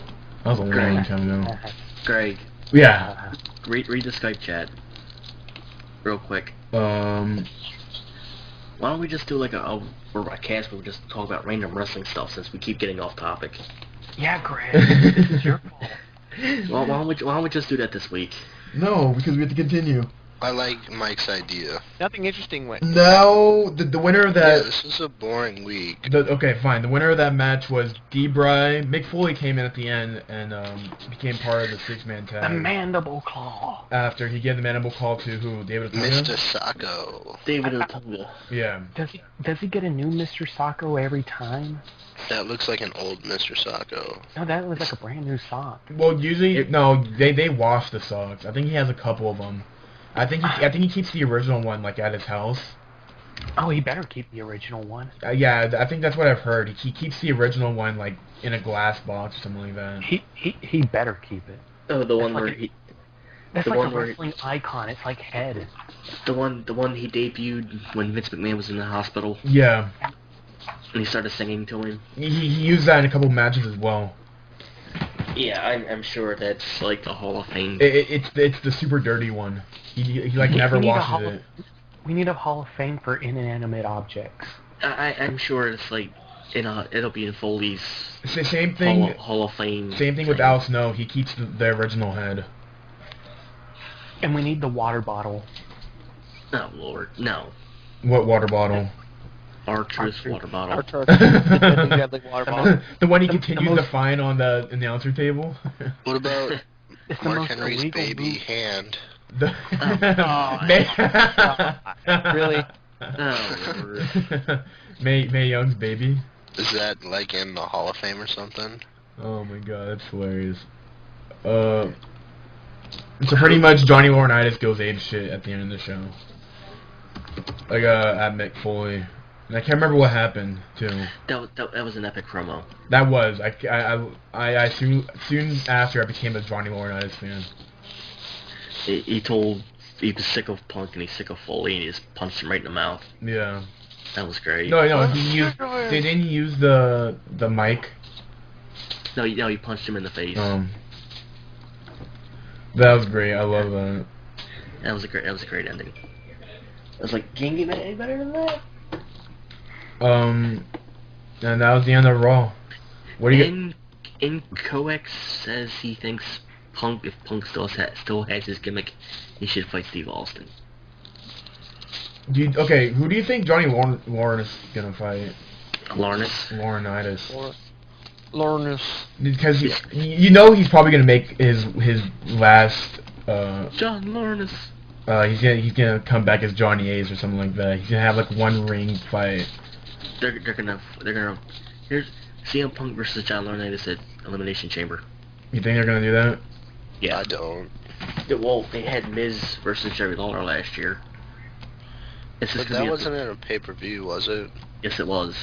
That was a long Great. time ago. Greg, Yeah. read the Skype chat. Real quick. Um. Why don't we just do like a cast where we just talk about random wrestling stuff since we keep getting off topic? Yeah, Greg. This is your fault. Well, why don't we just do that this week? No, because we have to continue. I like Mike's idea. Nothing interesting went. No, the winner of Yeah, that... this was a boring week. Okay, fine. The winner of that match was D-Bry. Mick Foley came in at the end and became part of the six-man The tag. mandible claw. After he gave the mandible call to who? David Otunga? Mr. Sacco. David Otunga. Yeah. Does he get a new Mr. Sacco every time? That looks like an old Mr. Sacco. No, that was like a brand new sock. Well, usually, no, they wash the socks. I think he has a couple of them. I think he keeps the original one like at his house. Oh, he better keep the original one. Yeah, I think that's what I've heard. He keeps the original one like in a glass box or something like that. He better keep it. Oh, the one where he... That's The like one a where- wrestling icon. It's like Head. The one he debuted when Vince McMahon was in the hospital, Yeah, and he started singing to him. he used that in a couple matches as well. Yeah, I'm sure that's like a Hall of Fame. It's the super dirty one. He like never We need a washes Hall of- it. We need a Hall of Fame for inanimate objects. I'm sure it's like it'll be in Foley's Same thing. Hall of Fame. Same thing with Al Snow. He keeps the original head. And we need the water bottle. Oh Lord, no. What water bottle? Archer's water bottle. Archer. Deadly water bottle. The one he The continues most- to find on the announcer table. What about It's the Mark most Henry's illegal baby move. hand? Really? Oh Lord. May Young's baby. Is that like in the Hall of Fame or something? Oh my god, that's hilarious. So pretty much Johnny Laurinaitis goes ape shit at the end of the show. Like at Mick Foley. And I can't remember what happened too. That was an epic promo. That was I soon after I became a Johnny Laurinaitis fan. He told he was sick of Punk and he's sick of Foley and he just punched him right in the mouth. Yeah. That was great. No, he used. Didn't he use the mic? No, he punched him in the face. That was great. I love that. That was a great ending. I was like, can't get any better than that. And that was the end of Raw. What do you? And Coax says he thinks if Punk still has his gimmick, he should fight Steve Austin. Okay, who do you think Johnny Lauren is gonna fight? Laurinaitis. Lornus. Because you know he's probably gonna make his last. John Lawrence. He's gonna come back as Johnny Ace or something like that. He's gonna have like one ring fight. They're gonna here's CM Punk versus John Laurinaitis at Elimination Chamber. You think they're gonna do that? Yeah. I don't. Well, they had Miz versus Jerry Lawler last year. It's just But that wasn't in a pay-per-view, was it? Yes, it was.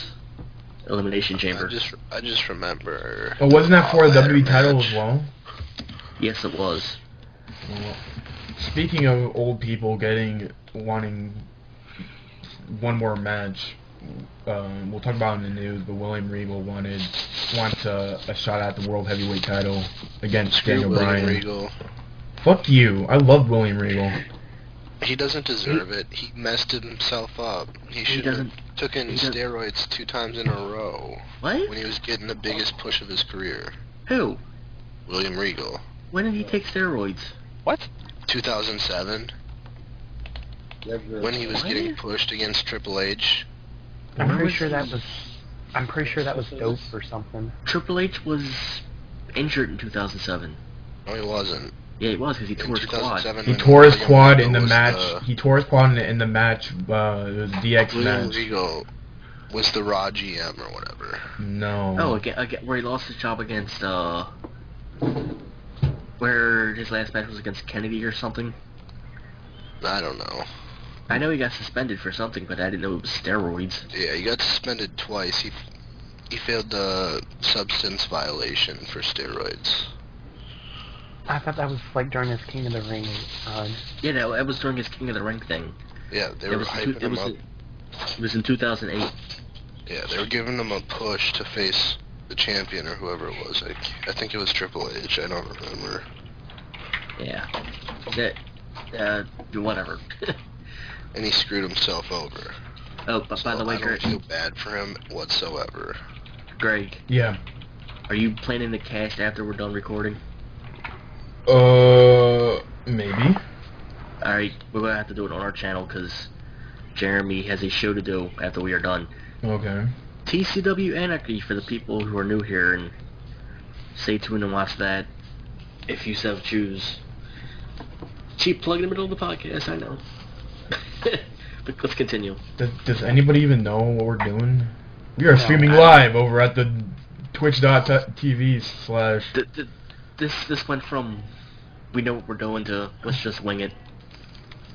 Elimination Chamber. I just remember. Oh, wasn't that for the that WWE title match. as well? Yes, it was. Well, speaking of old people wanting one more match, we'll talk about it in the news. But William Regal wants a shot at the World Heavyweight title against Screw Daniel William Bryan. Regal. Fuck you! I love William Regal. He doesn't deserve it. He messed himself up. He should have taken steroids 2 times in a row. What? When he was getting the biggest push of his career. Who? William Regal. When did he take steroids? What? 2007. When he was getting pushed against Triple H. I'm pretty sure that was dope or something. Triple H was injured in 2007. No, he wasn't. Yeah, he was because he tore his quad. He tore his quad in the match. He tore his quad in the match. It was a DX William match. Regal was the Raw GM or whatever. No. Oh, again, where he lost his job against where his last match was against Kennedy or something. I don't know. I know he got suspended for something, but I didn't know it was steroids. Yeah, he got suspended twice. He failed the substance violation for steroids. I thought that was like during his King of the Ring run. Yeah, that was during his King of the Ring thing. Yeah, they were hyping him up. It was in 2008. Yeah, they were giving him a push to face the champion or whoever it was. I think it was Triple H. I don't remember. Yeah. Whatever. And he screwed himself over. Oh, but by the way, I don't feel bad for him whatsoever. Greg. Yeah. Are you planning to cast after we're done recording? Maybe. Alright, we're gonna have to do it on our channel because Jeremy has a show to do after we are done. Okay. TCW Anarchy for the people who are new here, and stay tuned and watch that if you so choose. Cheap plug in the middle of the podcast, I know. But let's continue. Does anybody even know what we're doing? We are No, streaming I- live over at the twitch.tv/ This went from we know what we're doing to let's just wing it.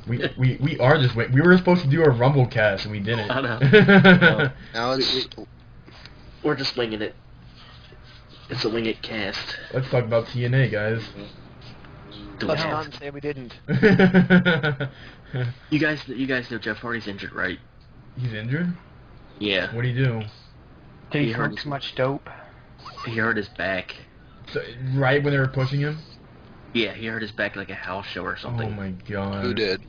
We are just we were supposed to do a Rumble cast and we didn't. I know. Now it's We're just winging it. It's a wing it cast. Let's talk about TNA, guys. Do Let's it. not say we didn't. You guys know Jeff Hardy's injured, right? He's injured? Yeah. What'd he do? Did he He smoke hurt- too much dope? He hurt his back. So, right when they were pushing him? Yeah, he hurt his back like a house show or something. Oh my god. who did?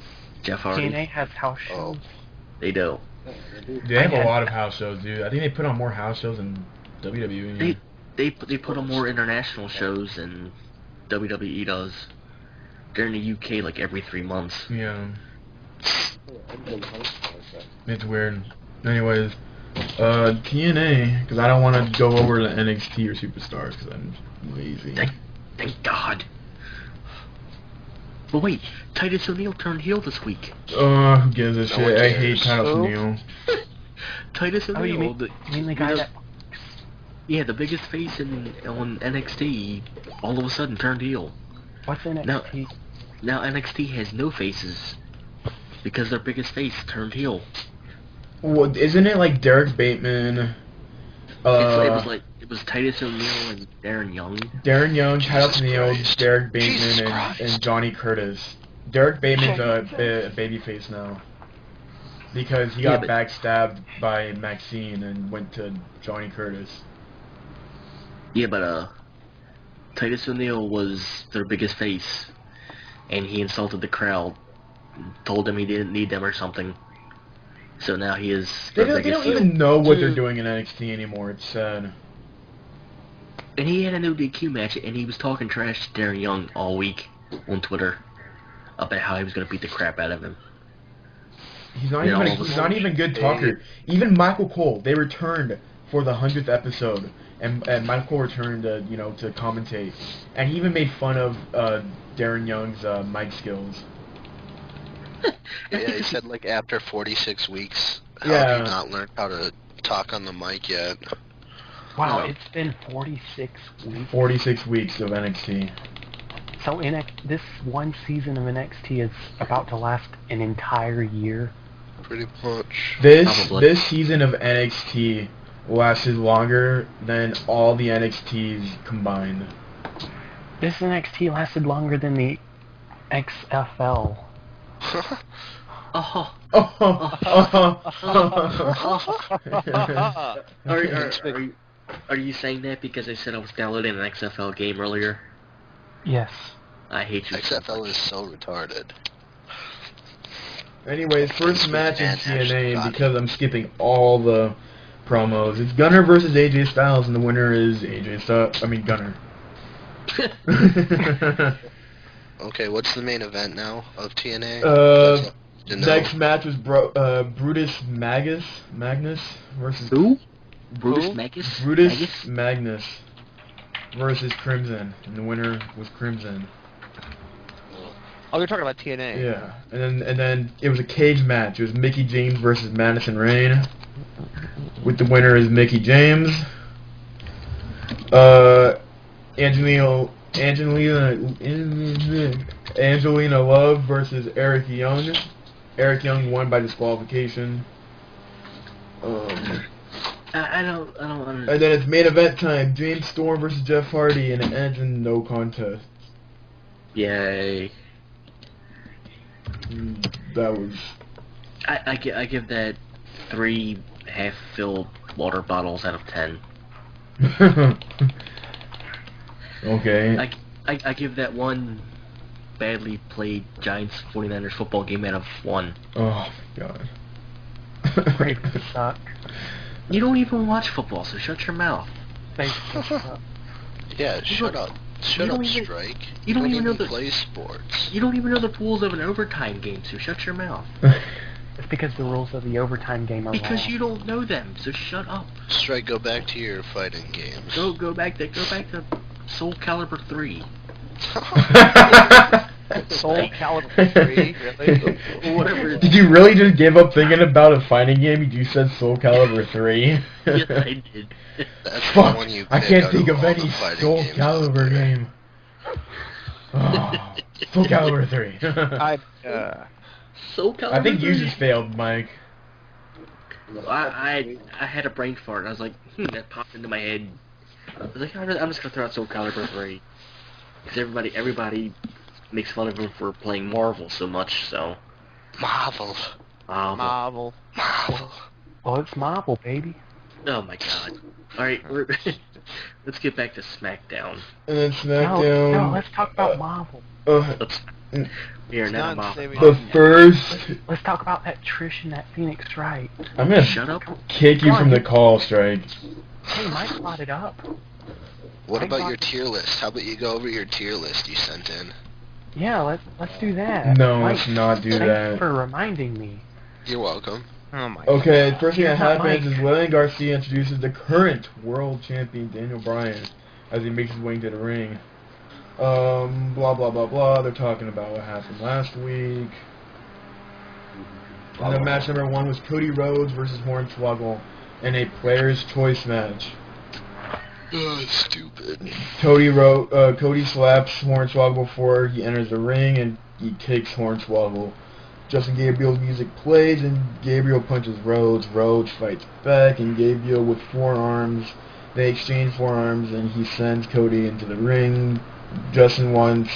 Jeff Hardy. TNA has house shows. Oh. They do. They have I a had- lot of house shows, dude. I think they put on more house shows than WWE. They put on more international shows than WWE does. They're in the UK like every 3 months. Yeah. It's weird. Anyways, TNA, because I don't want to go over to NXT or Superstars because I'm lazy. Thank God. But wait, Titus O'Neil turned heel this week. Who gives a No shit? one I hate cares. Titus Who? O'Neil. Titus O'Neil. Oh, you mean the guy that... Yeah, the biggest face on NXT all of a sudden turned heel. What's in No. NXT? Now NXT has no faces because their biggest face turned heel. Well, isn't it like Derek Bateman? It was Titus O'Neil and Darren Young. Darren Young, Titus Jesus O'Neil, Christ. Derek Jesus Bateman, Christ. and Johnny Curtis. Derek Bateman's a babyface now because he Yeah, got but- backstabbed by Maxine and went to Johnny Curtis. Yeah, but Titus O'Neil was their biggest face, and he insulted the crowd, told them he didn't need them or something. So now he is They their don't biggest heel. even know what they're Dude. doing in NXT anymore. It's sad. And he had a no DQ match, and he was talking trash to Darren Young all week on Twitter about how he was going to beat the crap out of him. He's not Yeah, even. all of a He's not sudden, even a good talker. Even Michael Cole, they returned for the 100th episode, and Michael Cole returned to to commentate, and he even made fun of Darren Young's mic skills. Yeah, he said like after 46 weeks, how Yeah. have you not learned how to talk on the mic yet? Wow, No. it's been 46 weeks. 46 weeks of NXT. So this one season of NXT is about to last an entire year. Pretty much. Probably. This season of NXT lasted longer than all the NXTs combined. This NXT lasted longer than the XFL. Oh, are you saying that because I said I was downloading an XFL game earlier? Yes. I hate you. XFL is so retarded. Anyways, first match in Man, actually TNA got it. because I'm skipping all the promos. It's Gunner versus AJ Styles, and the winner is AJ Styles. I mean Gunner. Okay, what's the main event now of TNA? That's all. Next match was Brutus Magnus versus Who? Brutus Who? Magus? Brutus Magus? Magnus versus Crimson, and the winner was Crimson. Oh, you're talking about TNA. Yeah, and then it was a cage match. It was Mickey James versus Madison Rayne. With the winner is Mickey James. Angelina Love versus Eric Young. Eric Young won by disqualification. I don't understand. And then it's main event time. James Storm versus Jeff Hardy, and it ends in no contest. Yay. That was... I give that 3 half-filled water bottles out of 10. Okay. I give that one badly played Giants 49ers football game out of 1. Oh my god. Ravens suck. You don't even watch football, so shut your mouth. They suck. Yeah, shut up. Shut You up, don't even- Strike. you don't even know the- play sports. You don't even know the rules of an overtime game, so shut your mouth. It's because the rules of the overtime game are Because wrong. you don't know them, so shut up. Strike, go back to your fighting games. Go back to Soul Calibur 3. Soul Calibur 3, really? Whatever. Did you really just give up thinking about a fighting game? You said Soul Calibur 3. Yes, I did. That's the Fuck! one you I pick can't out think of all any the fighting Soul games out Calibur there. game. Oh, Soul Calibur 3. Soul Calibur I think you 3? just failed, Mike. I had a brain fart. I was like, that popped into my head. I was like, I'm just gonna throw out Soul Calibur 3. Because everybody makes fun of him for playing Marvel so much, so. Marvel. Marvel. Marvel. Oh, it's Marvel, baby. Oh my god. Alright, let's get back to Smackdown. And then No, Smackdown. let's talk about Marvel. Let's, we are It's now not saving The anything. first. Let's talk about that Trish and that Phoenix Wright. I'm gonna Shut up. kick you from the call, Strike. Hey, Mike brought it up. What I about got- your tier list? How about you go over your tier list you sent in? Yeah, let's do that. No, Mike, let's not do thanks that. for reminding me. You're welcome. Oh my Okay, first thing that Here's not happens Mike. is William Garcia introduces the current world champion Daniel Bryan as he makes his way into the ring. Blah blah blah blah. They're talking about what happened last week. And then match number 1 was Cody Rhodes versus Hornswoggle in a player's choice match. Stupid. Cody slaps Hornswoggle before he enters the ring, and he kicks Hornswoggle. Justin Gabriel's music plays, and Gabriel punches Rhodes. Rhodes fights back, and Gabriel with forearms. They exchange forearms, and he sends Cody into the ring. Justin wants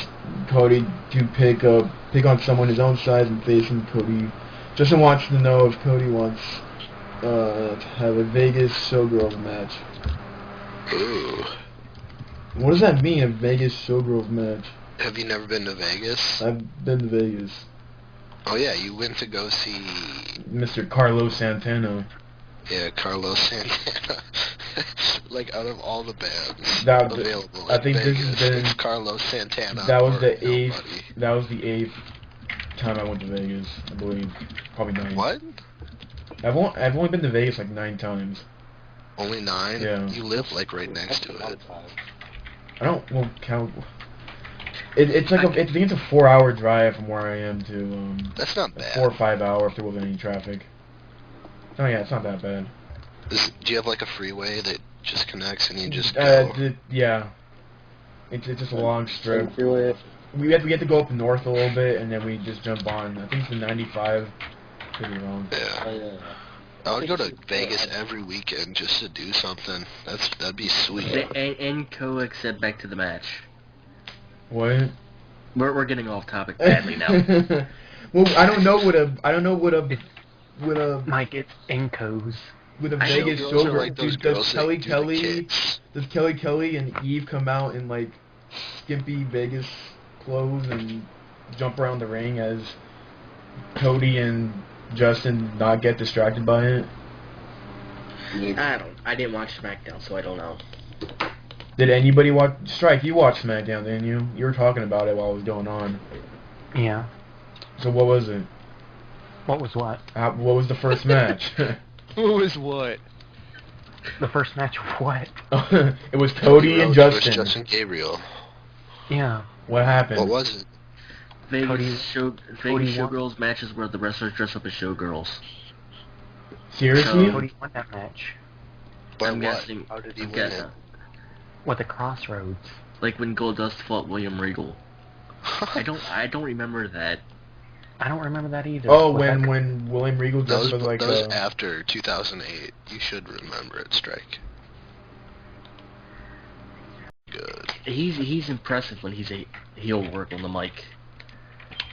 Cody to pick on someone his own size and face him. Justin wants to know if Cody wants to have a Vegas Showgirls match. Ooh. What does that mean, a Vegas Showgirls match? Have you never been to Vegas? I've been to Vegas. Oh yeah, you went to go see Mr. Carlos Santana. Carlos Santana. Like out of all the bands That- available I in think this has Vegas, been- it's Carlos Santana. That was or the nobody. eighth. That was the 8th time I went to Vegas, I believe. Probably 9. What? I've only been to Vegas like 9 times. Only 9? Yeah. You live like right next to it. I don't count. It's like I think it's a 4-hour drive from where I am to That's not a bad. 4 or 5 hour if there wasn't any traffic. Oh yeah, it's not that bad. Do you have like a freeway that just connects and you just go? Yeah. It's just a long strip. Freeway. We have to go up north a little bit, and then we just jump on. I think it's the 95. Could be wrong. Yeah. Oh, yeah. I would go to Vegas every weekend just to do something. That'd be sweet. And co-except back to the match. What? We're getting off topic badly now. Well, I don't know what a Mike, it's Encos. with a I Vegas Showgirls are showgirl. like those Dude, does girls that Kelly do the Kelly kicks. does Kelly Kelly and Eve come out in like skimpy Vegas clothes and jump around the ring as Cody and Justin not get distracted by it? I didn't watch SmackDown, so I don't know. Did anybody watch Strike? You watched SmackDown, didn't you? You were talking about it while it was going on. Yeah. So what was it? What was what? What was the first match? Who is what? The first match of what? It was Cody and Rhodes versus Justin. Justin Gabriel. Yeah. What happened? What was it? Cody- Vegas Cody won. showgirls matches where the wrestlers dress up as showgirls. Seriously? Cody won that match. By I'm what? guessing. How did he I'm win guessing. With the Crossroads. Like when Goldust fought William Regal. it? I don't remember that. I don't remember that either. Oh, With that- when William Regal That dressed was, up as like that was after 2008. You should remember it, Strike. Good. He's impressive when he's a heel work on the mic.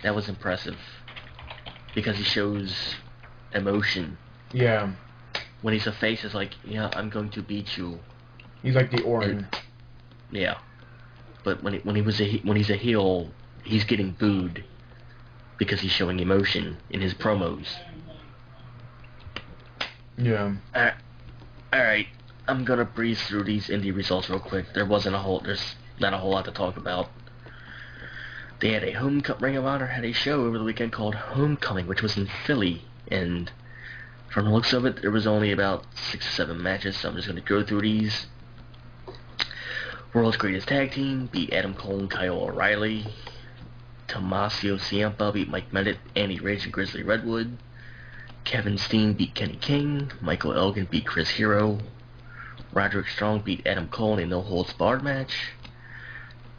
That was impressive. Because he shows emotion. yeah. When he's a face, it's like, yeah, I'm going to beat you. He's like the Orin. Yeah. But when he's a heel, he's getting booed because he's showing emotion in his promos. Yeah. Alright, I'm gonna breeze through these indie results real quick. There not a whole lot to talk about. They had Ring of Honor had a show over the weekend called Homecoming, which was in Philly, and from the looks of it, there was only about 6 or 7 matches, so I'm just going to go through these. World's Greatest Tag Team beat Adam Cole and Kyle O'Reilly. Tommaso Ciampa beat Mike Bennett, Andy Rage, and Grizzly Redwood. Kevin Steen beat Kenny King. Michael Elgin beat Chris Hero. Roderick Strong beat Adam Cole in a no-holds-barred match.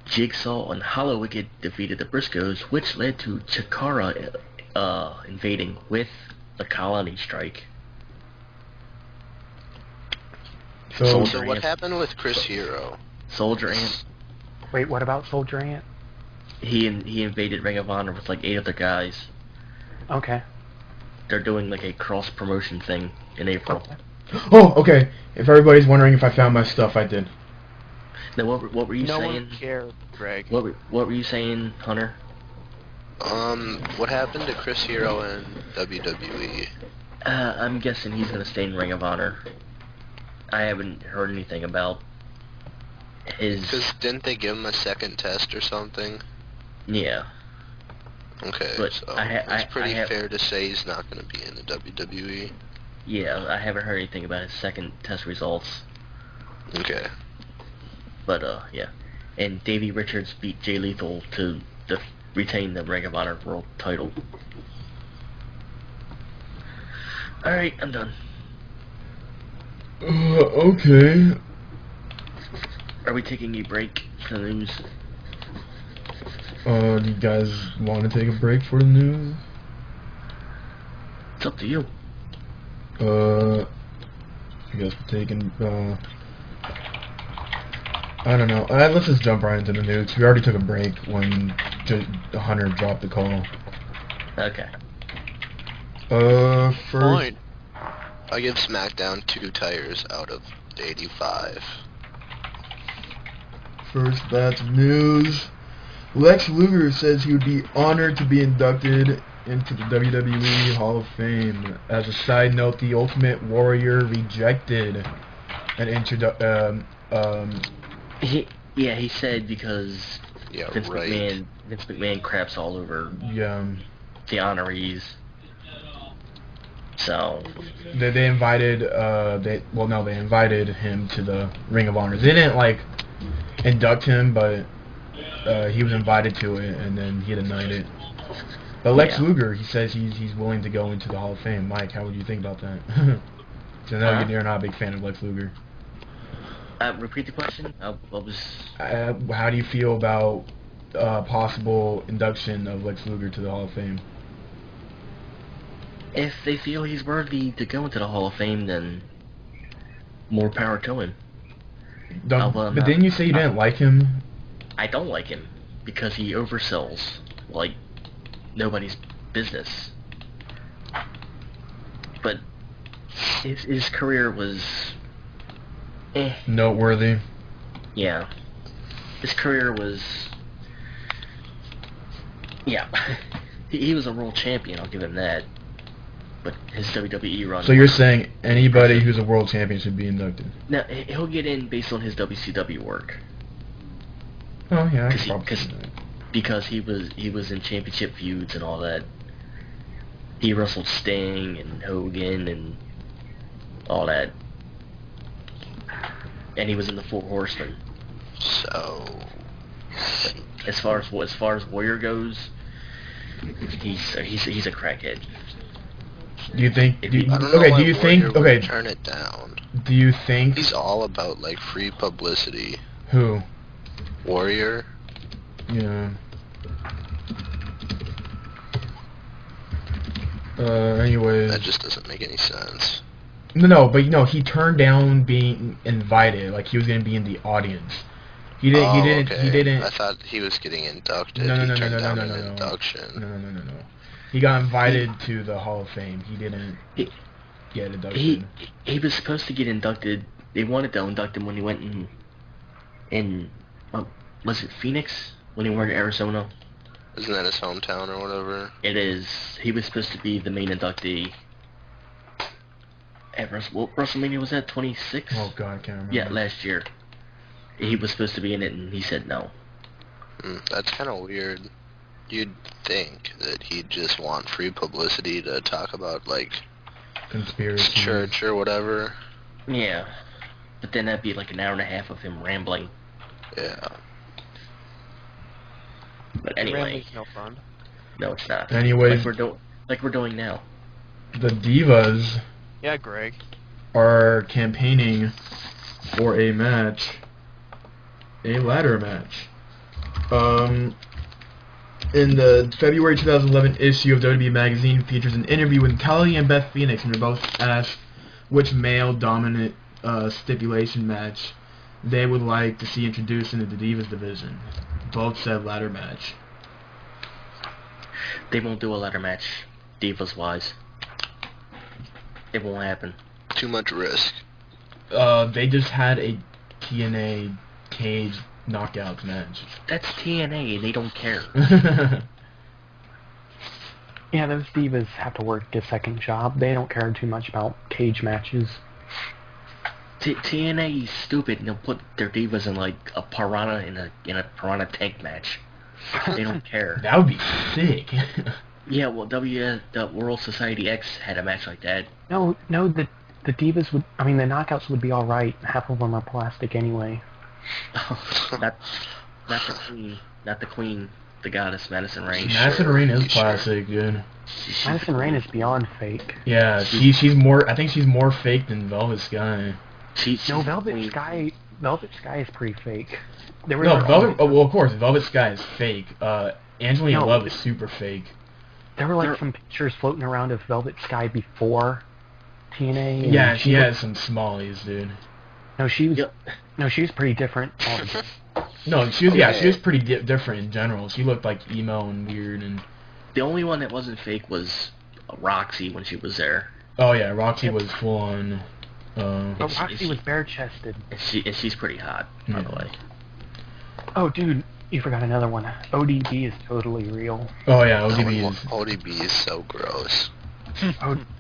Jigsaw and Hollow Wicked defeated the Briscoes, which led to Chikara invading with the Colony Strike. So So what happened with Chris Hero? Soldier Ant. Wait, what about Soldier Ant? He invaded Ring of Honor with like 8 other guys. Okay. They're doing like a cross-promotion thing in April. Oh, okay. If everybody's wondering if I found my stuff, I did. Now, what were you No saying? one cared, Greg. What were you saying, Hunter? What happened to Chris Hero in WWE? I'm guessing he's gonna stay in Ring of Honor. I haven't heard anything about his. Because didn't they give him a second test or something? Yeah. Okay, But so I it's pretty have- fair to say he's not going to be in the WWE. Yeah, I haven't heard anything about his second test results. Okay. But yeah. And Davey Richards beat Jay Lethal to retain the Ring of Honor World Title. All right, I'm done. Okay. Are we taking a break for the news? Do you guys want to take a break for the news? It's up to you. I guess we're taking, I don't know. Let's just jump right into the news. We already took a break when Hunter dropped the call. Okay. First, Fine. I give SmackDown 2 tires out of 85. first batch of news. Lex Luger says he would be honored to be inducted into the WWE Hall of Fame. As a side note, the Ultimate Warrior rejected an He said because Yeah, Vince right. McMahon craps all over yeah, the honorees. So they invited they invited him to the Ring of Honor. They didn't like induct him, but he was invited to it, and then he denied it. But Lex Yeah. Luger, he says he's willing to go into the Hall of Fame. Mike, how would you think about that? So I know Huh? you're not a big fan of Lex Luger. repeat the question. What was? How do you feel about possible induction of Lex Luger to the Hall of Fame? If they feel he's worthy to go into the Hall of Fame, then more power to him. But didn't you say you didn't like him? I don't like him because he oversells like nobody's business. But his career was Noteworthy. Yeah. His career was he was a world champion, I'll give him that. But his WWE run. So you're saying anybody who's a world champion should be inducted? Now he'll get in based on his WCW work. Oh yeah, I Cause could probably see that. because he was in championship feuds and all that. He wrestled Sting and Hogan and all that, and he was in the Four Horsemen. So, As far as Warrior goes, he's a crackhead. Do you think? If Do you- you, I don't know okay. why Do you Warrior think? would Okay. turn it down. Do you think? He's all about like free publicity. Who? Warrior. Yeah. Anyways. That just doesn't make any sense. No, but he turned down being invited. Like he was gonna be in the audience. He didn't. He didn't. Okay. He didn't. I thought he was getting inducted. No, no, He no, turned no, no, down no, an no, no. induction. No. He got invited to the Hall of Fame. He didn't get inducted. He was supposed to get inducted. They wanted to induct him when he went in was it Phoenix when he went to Arizona? Isn't that his hometown or whatever? It is. He was supposed to be the main inductee. At WrestleMania was that 26? Oh God, I can't remember. Yeah, last year. He was supposed to be in it, and he said no. That's kind of weird. You'd think that he'd just want free publicity to talk about, like, Conspiracy. church or whatever. Yeah. But then that'd be like an hour and a half of him rambling. Yeah. But anyway. Rambling's no fun. No, it's not. Anyways. Like we're doing now. The Divas Yeah, Greg. are campaigning for a match. A ladder match. In the February 2011 issue of WWE Magazine features an interview with Kelly and Beth Phoenix, and they're both asked which male-dominant stipulation match they would like to see introduced into the Divas division. Both said ladder match. They won't do a ladder match, Divas-wise. It won't happen. Too much risk. They just had a TNA cage knockout match. That's TNA, and they don't care. Yeah, those divas have to work a second job. They don't care too much about cage matches. TNA is stupid, and they'll put their divas in like a piranha in a piranha tank match. They don't care. That would be sick. Yeah, well, the World Society X had a match like that. No, the divas would. I mean, the knockouts would be all right. Half of them are plastic anyway. not the queen, the goddess Madison Rain. Madison Rain is plastic, dude. Madison Rain is beyond fake. Yeah, she's more. I think she's more fake than Velvet Sky. No, Velvet Sky is pretty fake. No, Velvet. Oh, well, of course, Velvet Sky is fake. Angelina Love is super fake. There were like some pictures floating around of Velvet Sky before TNA. And yeah, she has some smallies, dude. No, she was. No, she was pretty different. No, she was. Yeah, she was pretty different in general. She looked like emo and weird and. The only one that wasn't fake was Roxy when she was there. Oh yeah, Roxy was full on. But Roxy was bare-chested. And she's pretty hot, by the way. Oh, dude, you forgot another one. ODB is totally real. Oh yeah, ODB is. ODB is so gross.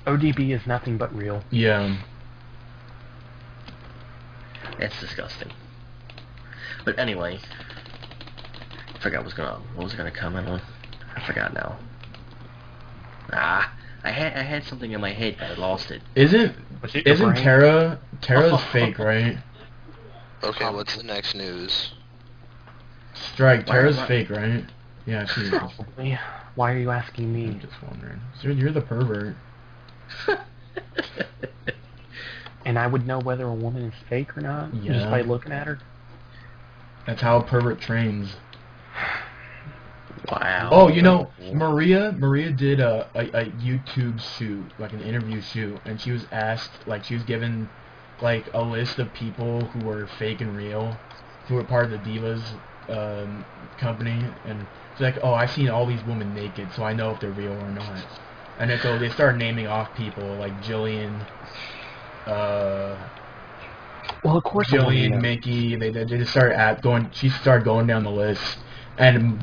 ODB is nothing but real. Yeah. That's disgusting. But anyway, I forgot what was gonna comment on. I forgot now. I had something in my head, but I lost it. Isn't Tara's fake, right? Okay, what's the next news? Strike, Tara's fake, right? Yeah, she is. Probably. Why are you asking me? I'm just wondering. You're the pervert. And I would know whether a woman is fake or not just by looking at her. That's how a pervert trains. Wow. Oh, you know, Maria did a YouTube shoot, like an interview shoot, and she was asked, like, she was given, like, a list of people who were fake and real, who were part of the Divas company, and she's like, oh, I've seen all these women naked, so I know if they're real or not. And then so they started naming off people, like Jillian, well, of course, Jillian, Mickey. They just started going. She started going down the list, and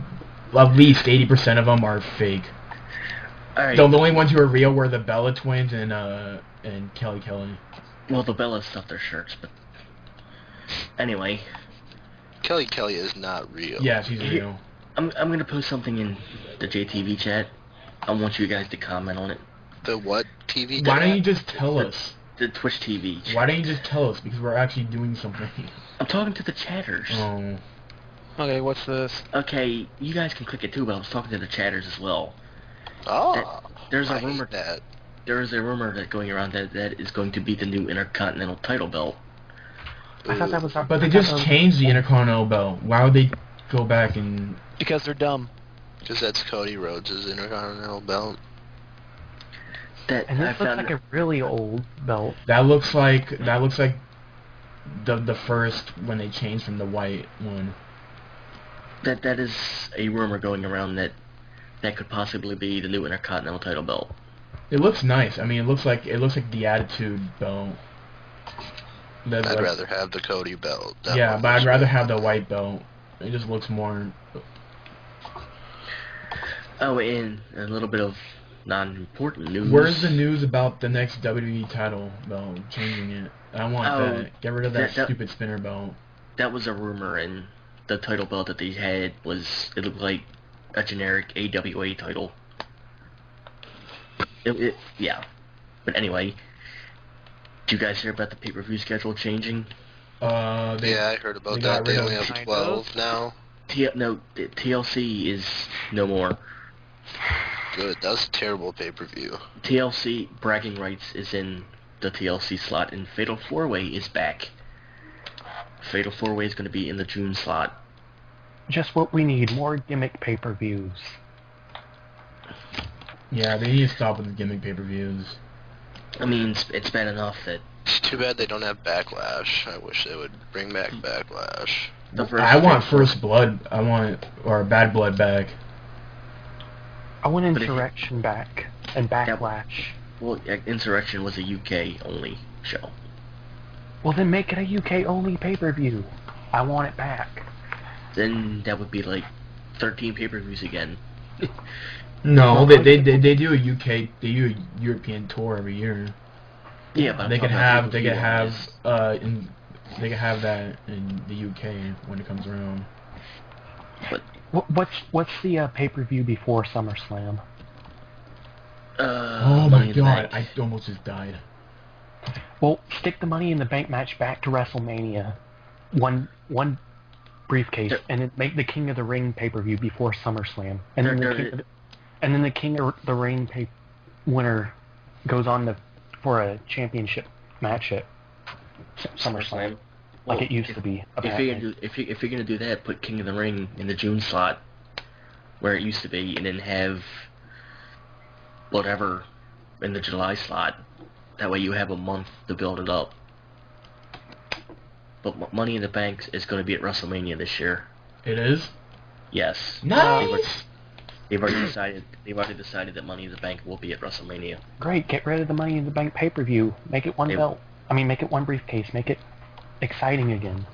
at least 80% of them are fake. All right. The only ones who are real were the Bella twins and Kelly. Well, the Bellas stuffed their shirts, but anyway. Kelly is not real. Yeah, she's real. I'm gonna post something in the JTV chat. I want you guys to comment on it. The what TV? Why don't you just tell us? The Twitch TV. Why don't you just tell us? Because we're actually doing something. I'm talking to the chatters. Oh. Okay, what's this? Okay, you guys can click it too, but I was talking to the chatters as well. Oh. There's I a rumor hate that. There is a rumor that going around that is going to be the new Intercontinental title belt. I thought that was. But they just changed the Intercontinental belt. Why would they go back and? Because they're dumb. Because that's Cody Rhodes' Intercontinental belt. And this looks like a really old belt. That looks like the first when they changed from the white one. That is a rumor going around that could possibly be the new Intercontinental title belt. It looks nice. I mean, it looks like the Attitude belt. I'd rather have the Cody belt. Yeah, but I'd rather have the white belt. It just looks more. Oh, and a little bit of non-important news. Where's the news about the next WWE title belt changing it? I want that. Get rid of that stupid spinner belt. that was a rumor, and the title belt that they had it looked like a generic AWA title. Yeah. But anyway, did you guys hear about the pay-per-view schedule changing? Yeah, I heard about that. They only have 12 now. No, TLC is no more. Good. That was a terrible pay-per-view. TLC bragging rights is in the TLC slot, and Fatal 4-Way is back. Fatal 4-Way is going to be in the June slot. Just what we need, more gimmick pay-per-views. Yeah, they need to stop with the gimmick pay-per-views. I mean, it's bad enough that... It's too bad they don't have Backlash. I wish they would bring back Backlash. I want First Blood. Or Bad Blood back. I want Insurrection back, and Backlash. Well, Insurrection was a UK-only show. Well, then make it a UK-only pay-per-view. I want it back. Then that would be like 13 pay-per-views again. No, they do a UK, they do a European tour every year. Yeah, but they could have that in the UK when it comes around. But what's the pay-per-view before SummerSlam? Oh my god, I almost just died. Well, stick the Money in the Bank match back to WrestleMania. One briefcase, and then make the King of the Ring pay-per-view before SummerSlam. And then the King of the Ring winner goes on for a championship match at SummerSlam. Like it used to be. If you're gonna do that, put King of the Ring in the June slot, where it used to be, and then have whatever in the July slot. That way you have a month to build it up. But Money in the Bank is going to be at WrestleMania this year. It is? Yes. Nice. They've already decided that Money in the Bank will be at WrestleMania. Great. Get rid of the Money in the Bank pay-per-view. Make it one belt. Make it one briefcase. Make it exciting again.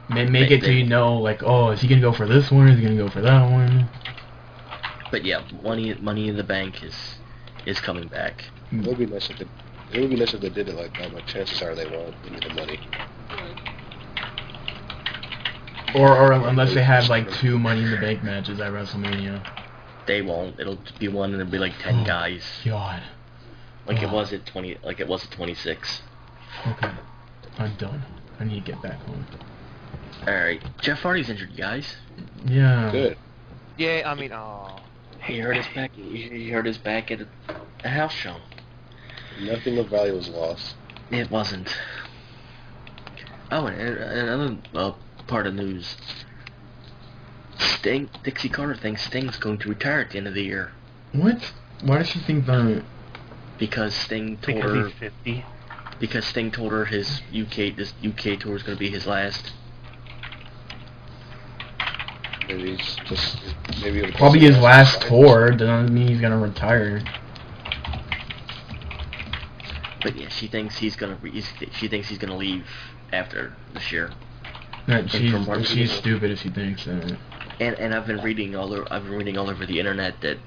Make it so you know, like, oh, is he going to go for this one? Is he going to go for that one? But yeah, Money in the Bank is coming back. It would be nice if they did it like that, but chances are they won't. They need the money. Or unless they have like 2 Money in the Bank matches at WrestleMania. They won't. It'll be one, and it'll be like 10 guys. God. Like it was at 26. Okay. I'm done. I need to get back home. Alright. Jeff Hardy's injured, you guys. Yeah. Good. Yeah, I mean, oh. He hurt his back. He hurt his back at a house show. Nothing of value was lost. It wasn't. Oh, and another part of news. Dixie Carter thinks Sting's going to retire at the end of the year. What? Why does she think that? Because Sting told her. He's 50. Because Sting told her this UK tour is going to be his last. Maybe Probably his last tour. Doesn't mean he's gonna retire. But yeah, she thinks he's gonna leave after this year. She's stupid if she thinks that. And I've been reading all over the internet that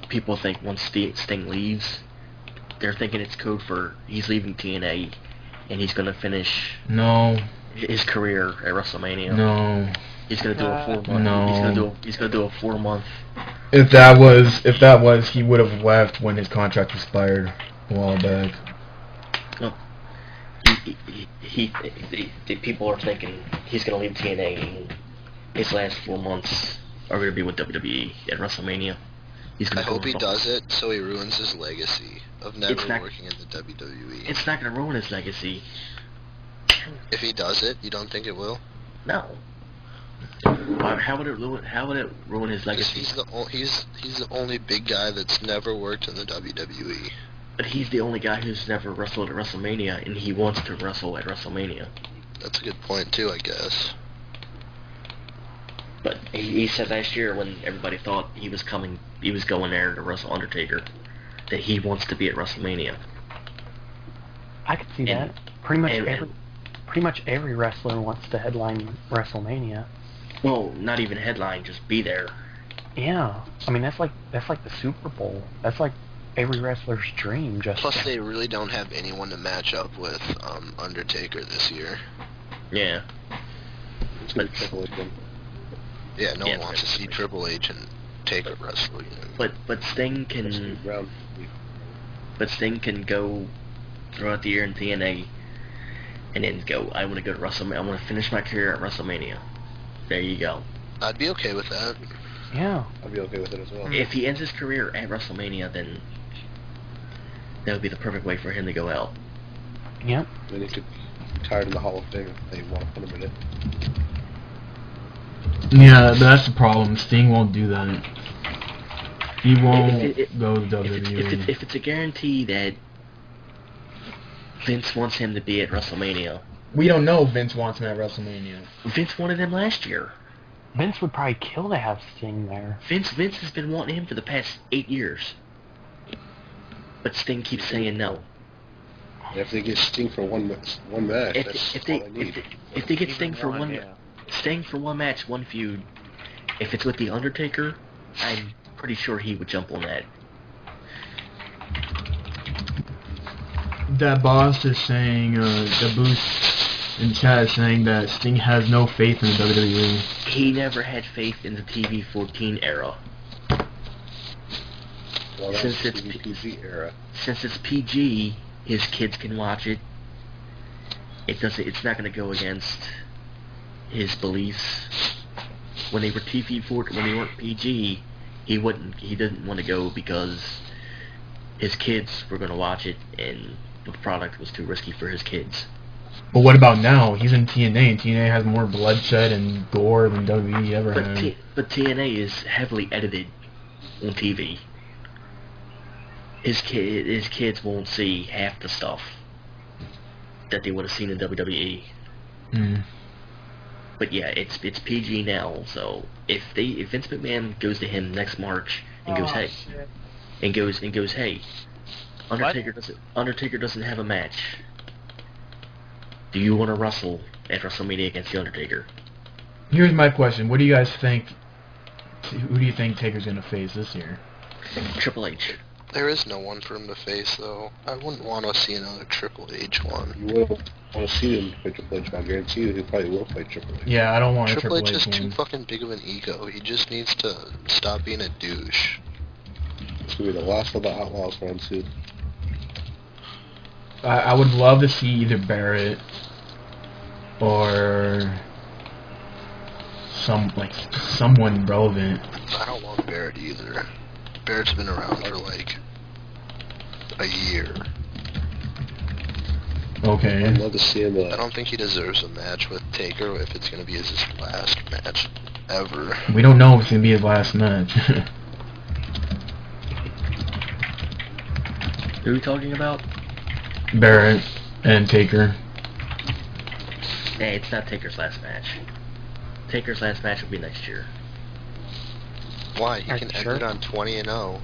people think once Sting leaves, they're thinking it's code for he's leaving TNA, and he's gonna finish his career at WrestleMania. No. He's gonna do a 4 month. No. He's gonna do a 4 month. If that was, he would have left when his contract expired a while back. No. The people are thinking he's gonna leave TNA, and his last 4 months are gonna be with WWE at WrestleMania. I hope he does it so he ruins his legacy of never working in the WWE. It's not gonna ruin his legacy. If he does it, you don't think it will? No. How would it ruin his legacy? He's the only big guy that's never worked in the WWE. But he's the only guy who's never wrestled at WrestleMania, and he wants to wrestle at WrestleMania. That's a good point too, I guess. But he said last year when everybody thought he was going there to wrestle Undertaker, that he wants to be at WrestleMania. I could see that. Pretty much every wrestler wants to headline WrestleMania. Well, not even headline, just be there. Yeah, I mean that's like the Super Bowl. That's like every wrestler's dream. Plus, they really don't have anyone to match up with Undertaker this year. Yeah. It's gonna be Triple H one. Yeah, no Yeah, one wants to see Triple H and Taker wrestle again. But Sting can go throughout the year in TNA, and then go. I want to go to WrestleMania. I want to finish my career at WrestleMania. There you go. I'd be okay with that. Yeah. I'd be okay with it as well. If he ends his career at WrestleMania, then that would be the perfect way for him to go out. Yep. Then he could be retired in the Hall of Fame if they want to put him in it. Yeah, but that's the problem. Sting won't do that. He won't go to If WWE. it's a guarantee that Vince wants him to be at WrestleMania, We don't know if Vince wants him at WrestleMania. Vince wanted him last year. Vince would probably kill to have Sting there. Vince has been wanting him for the past 8 years. But Sting keeps saying no. And if they get Sting for one match, that's all I need. If they get Sting for one match, one feud, if it's with The Undertaker, I'm pretty sure he would jump on that. That boss is saying, the boost in chat is saying that Sting has no faith in the WWE. He never had faith in the TV-14 era. Well, that's Since the it's PG era. Since it's PG, his kids can watch it. It's not going to go against his beliefs. When they were TV-14, when they weren't PG, he didn't want to go because his kids were going to watch it and the product was too risky for his kids. But what about now? He's in TNA, and TNA has more bloodshed and gore than WWE ever had. But TNA is heavily edited on TV. His kids won't see half the stuff that they would have seen in WWE. Mm. But yeah, it's PG now. So if Vince McMahon goes to him next March and goes, hey, and goes, hey, Undertaker doesn't have a match. Do you want to wrestle at WrestleMania against the Undertaker? Here's my question: what do you guys think? Who do you think Taker's gonna face this year? Triple H. There is no one for him to face, though. I wouldn't want to see another Triple H one. You wouldn't want to see him fight Triple H, but I guarantee you he probably will fight Triple H. Yeah, I don't want a Triple Triple H H is too one. fucking big of an ego. He just needs to stop being a douche. It's going to be the last of the Outlaws run soon. I would love to see either Barrett or someone relevant. I don't want Barrett either. Barrett's been around for like a year. Okay. I'd love to see him. I don't think he deserves a match with Taker if it's gonna be his last match ever. We don't know if it's gonna be his last match. Who are we talking about? Barrett and Taker. Hey, it's not Taker's last match. Taker's last match will be next year. Why? He Are can you end sure? it on 20-0.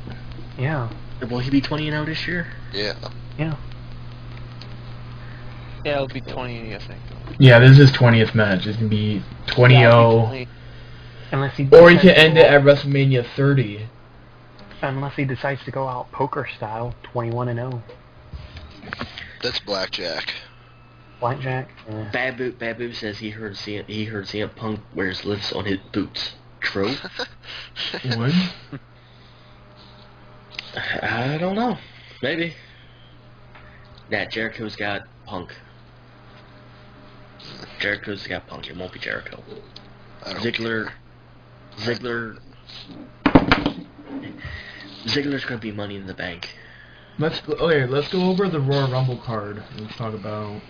Yeah. Will he be 20-0 this year? Yeah. Yeah. Yeah, it'll be 20, I think. Yeah, this is his 20th match. It's gonna be 20-0. Yeah, it'll be 20. Unless he Or he decides can end to it go- at WrestleMania 30. Unless he decides to go out poker style, 21-0. That's blackjack. Blackjack. Babu says he heard CM Punk wears lifts on his boots. True? What? I don't know. Maybe. Nah, Jericho's got Punk. Jericho's got Punk. It won't be Jericho. I don't Ziggler's gonna be Money in the Bank. Let's go over the Royal Rumble card. Let's talk about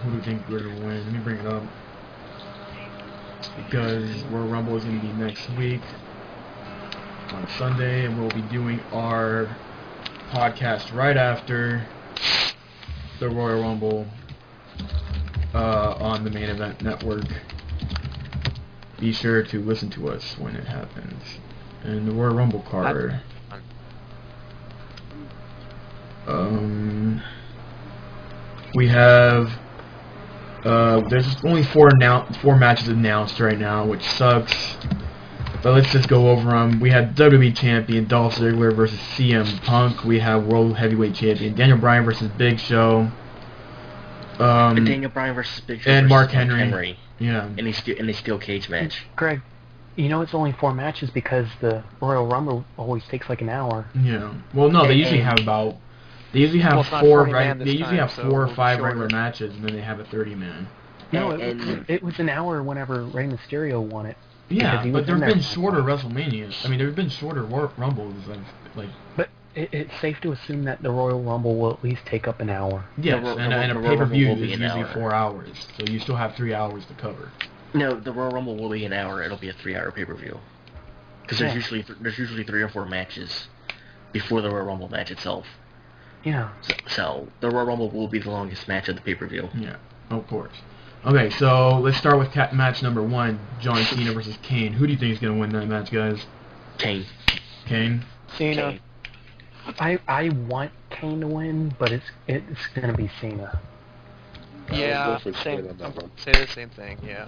who do we think we're gonna win. Let me bring it up because Royal Rumble is gonna be next week on Sunday, and we'll be doing our podcast right after the Royal Rumble on the Main Event Network. Be sure to listen to us when it happens. And the Royal Rumble card. We have there's only four matches announced right now, which sucks. But let's just go over them. We have WWE Champion Dolph Ziggler versus CM Punk. We have World Heavyweight Champion Daniel Bryan versus Big Show. Daniel Bryan versus Big Show and versus Mark Henry. Yeah. in a steel cage match. Greg, you know it's only 4 matches because the Royal Rumble always takes like an hour. Yeah. Well, no, they usually And- have about. They usually have Well, it's not 4. 40-man They this usually time, have so 4 or it'll be 5 shorter. regular matches, and then they have a 30-man. No, And- it was an hour whenever Rey Mysterio won it. Yeah, Because he but was there've in there been for shorter like- WrestleManias. I mean, there've been shorter Rumbles. Like But it's safe to assume that the Royal Rumble will at least take up an hour. yes, The and a Royal pay-per-view Rumble will is be an usually hour. 4 hours, so you still have 3 hours to cover. No, the Royal Rumble will be an hour. It'll be a 3-hour pay-per-view. Because there's usually 3 or 4 matches before the Royal Rumble match itself. Yeah. So the Royal Rumble will be the longest match of the pay-per-view. Yeah, of course. Okay, so let's start with match number 1, John Cena versus Kane. Who do you think is going to win that match, guys? Kane. Kane? Cena. Kane. I want Kane to win, but it's gonna be Cena. Yeah, I'll go for same. Cena on that one. Say the same thing. Yeah.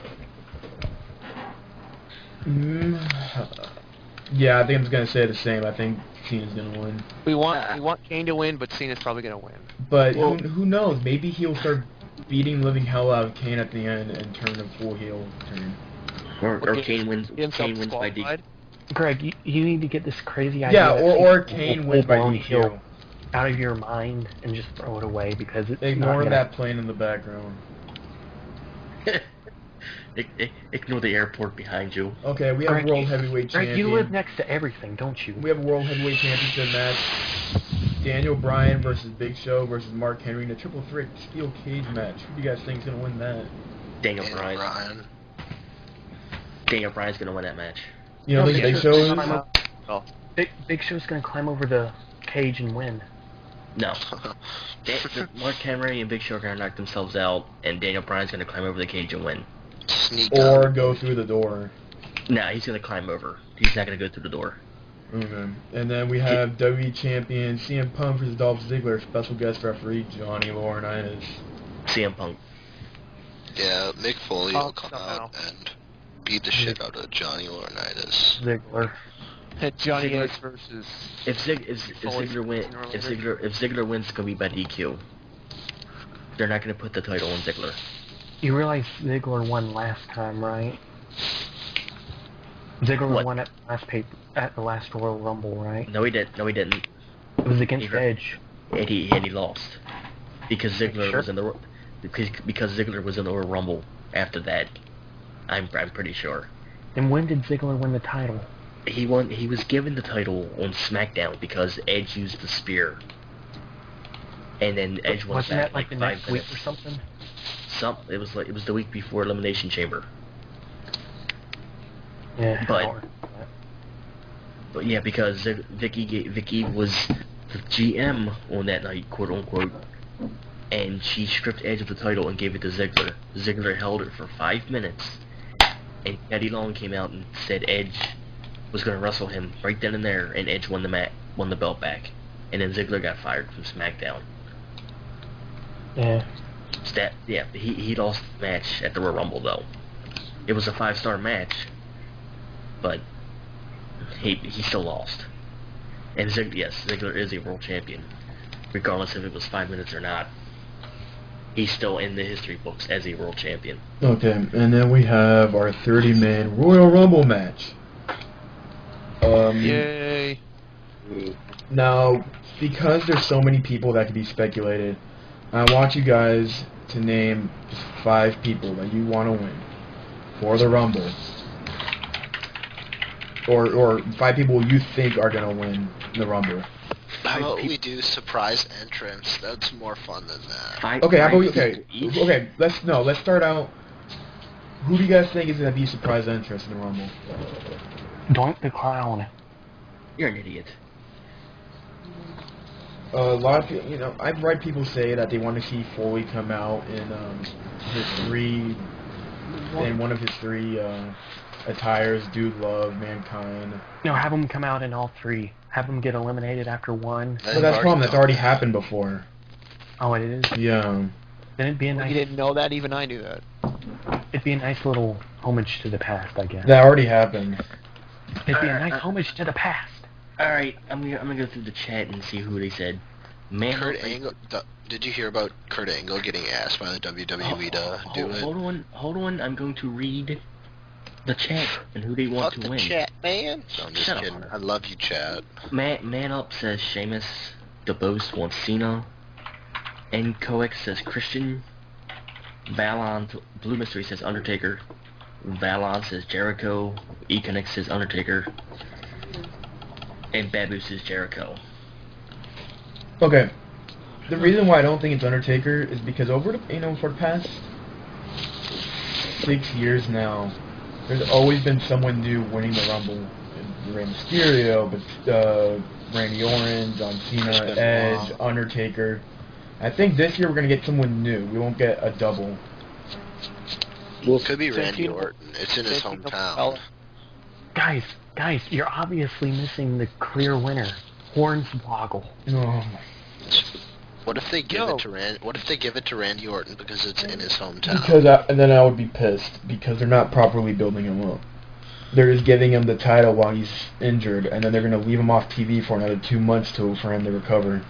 Yeah, I think I'm going to say the same. I think Cena's going to win. We want Kane to win, but Cena's probably gonna win. But Well- who knows? Maybe he'll start beating the living hell out of Kane at the end and turn a full heel turn. Or Get- Kane wins. get himself Kane wins by D. disqualified. Greg, you need to get this crazy idea. Yeah, that or Cena's Kane a wins by full-blown DQ. heel out of your mind and just throw it away because it's Ignore not gonna, that plane in the background. Ignore the airport behind you. Okay, we have Greg, World Heavyweight Greg, Champion. you live next to everything, don't you? We have a World Heavyweight Championship match. Daniel Bryan versus Big Show versus Mark Henry in a triple threat steel cage match. Who do you guys think is going to win that? Daniel And Bryan. Ryan. Daniel Bryan's gonna win that match. You know, No, Big Big Show Show's is? climb up- Oh. Big Show's gonna climb over the cage and win. No. Mark Henry and Big Show are gonna knock themselves out, and Daniel Bryan's gonna climb over the cage and win. Sneak Or out. go through the door. Nah, he's gonna climb over. He's not gonna go through the door. Okay. And then we have WWE Champion CM Punk versus Dolph Ziggler, special guest referee Johnny Laurinaitis. CM Punk. Yeah, Mick Foley will come somehow. out and beat the shit out of Johnny Laurinaitis. Ziggler. Johnny Ziggler- Ace versus. If Ziggler wins, it's gonna be by DQ. They're not gonna put the title on Ziggler. You realize Ziggler won last time, right? Ziggler What? won at the last Royal Rumble, right? No, he didn't. No, he didn't. It was against He hurt. Edge. And he lost because Ziggler Sure? was in the because Ziggler was in the Royal Rumble after that. I'm pretty sure. And when did Ziggler win the title? He won. He was given the title on Smackdown because Edge used the spear, and then Edge won Wasn't back that like the 5 next week minutes. or something? It was the week before Elimination Chamber. Yeah. But- I don't remember that. But yeah, because Vicky was the GM on that night, quote unquote, and she stripped Edge of the title and gave it to Ziggler. Ziggler held it for 5 minutes, and Eddie Long came out and said Edge was going to wrestle him right then and there, and Edge won the belt back, and then Ziggler got fired from SmackDown. Yeah. He lost the match at the Royal Rumble though. It was a 5-star match, but he still lost. And Ziggler is a world champion, regardless if it was 5 minutes or not. He's still in the history books as a world champion. Okay, and then we have our 30-man Royal Rumble match. Yay! Now, because there's so many people that could be speculated, I want you guys to name just 5 people that you want to win for the Rumble. Or 5 people you think are going to win the Rumble. How about we do surprise entrance? That's more fun than that. Okay, how about let's start out. Who do you guys think is going to be surprise entrance in the Rumble? Doink the Clown. You're an idiot. A lot of people, I've read people say that they want to see Foley come out in one of his 3 attires: Dude Love, Mankind. No, have him come out in all 3. Have him get eliminated after 1. But that's the problem. That's already happened before. Oh, it is. Yeah. Then it'd be a You nice. didn't know that? Even I knew that. It'd be a nice little homage to the past, I guess. That already happened. It'd be a nice homage to the past. All right, I'm gonna go through the chat and see who they said. Man Kurt up, Angle. Did you hear about Kurt Angle getting asked by the WWE to do it? Hold on. I'm going to read the chat and who they want Fuck to the win. chat, man. No, I'm just Shut up, kidding. Hunter. I love you, chat. Man up says Sheamus. DeBose wants Cena. Ncoex says Christian. Valon Blue Mystery says Undertaker. Valon says Jericho. Econix says Undertaker. And Babu says Jericho. Okay. The reason why I don't think it's Undertaker is because for the past 6 years now, there's always been someone new winning the Rumble. Rey Mysterio, but Randy Orton, John Cena, Edge, Undertaker. I think this year we're gonna get someone new. We won't get a double. Well, it could be Randy Orton. It's in his hometown. Guys, you're obviously missing the clear winner. Hornswoggle. Oh. What if they give it to What if they give it to Randy Orton because it's in his hometown? And then I would be pissed because they're not properly building him up. They're just giving him the title while he's injured, and then they're gonna leave him off TV for another 2 months for him to recover.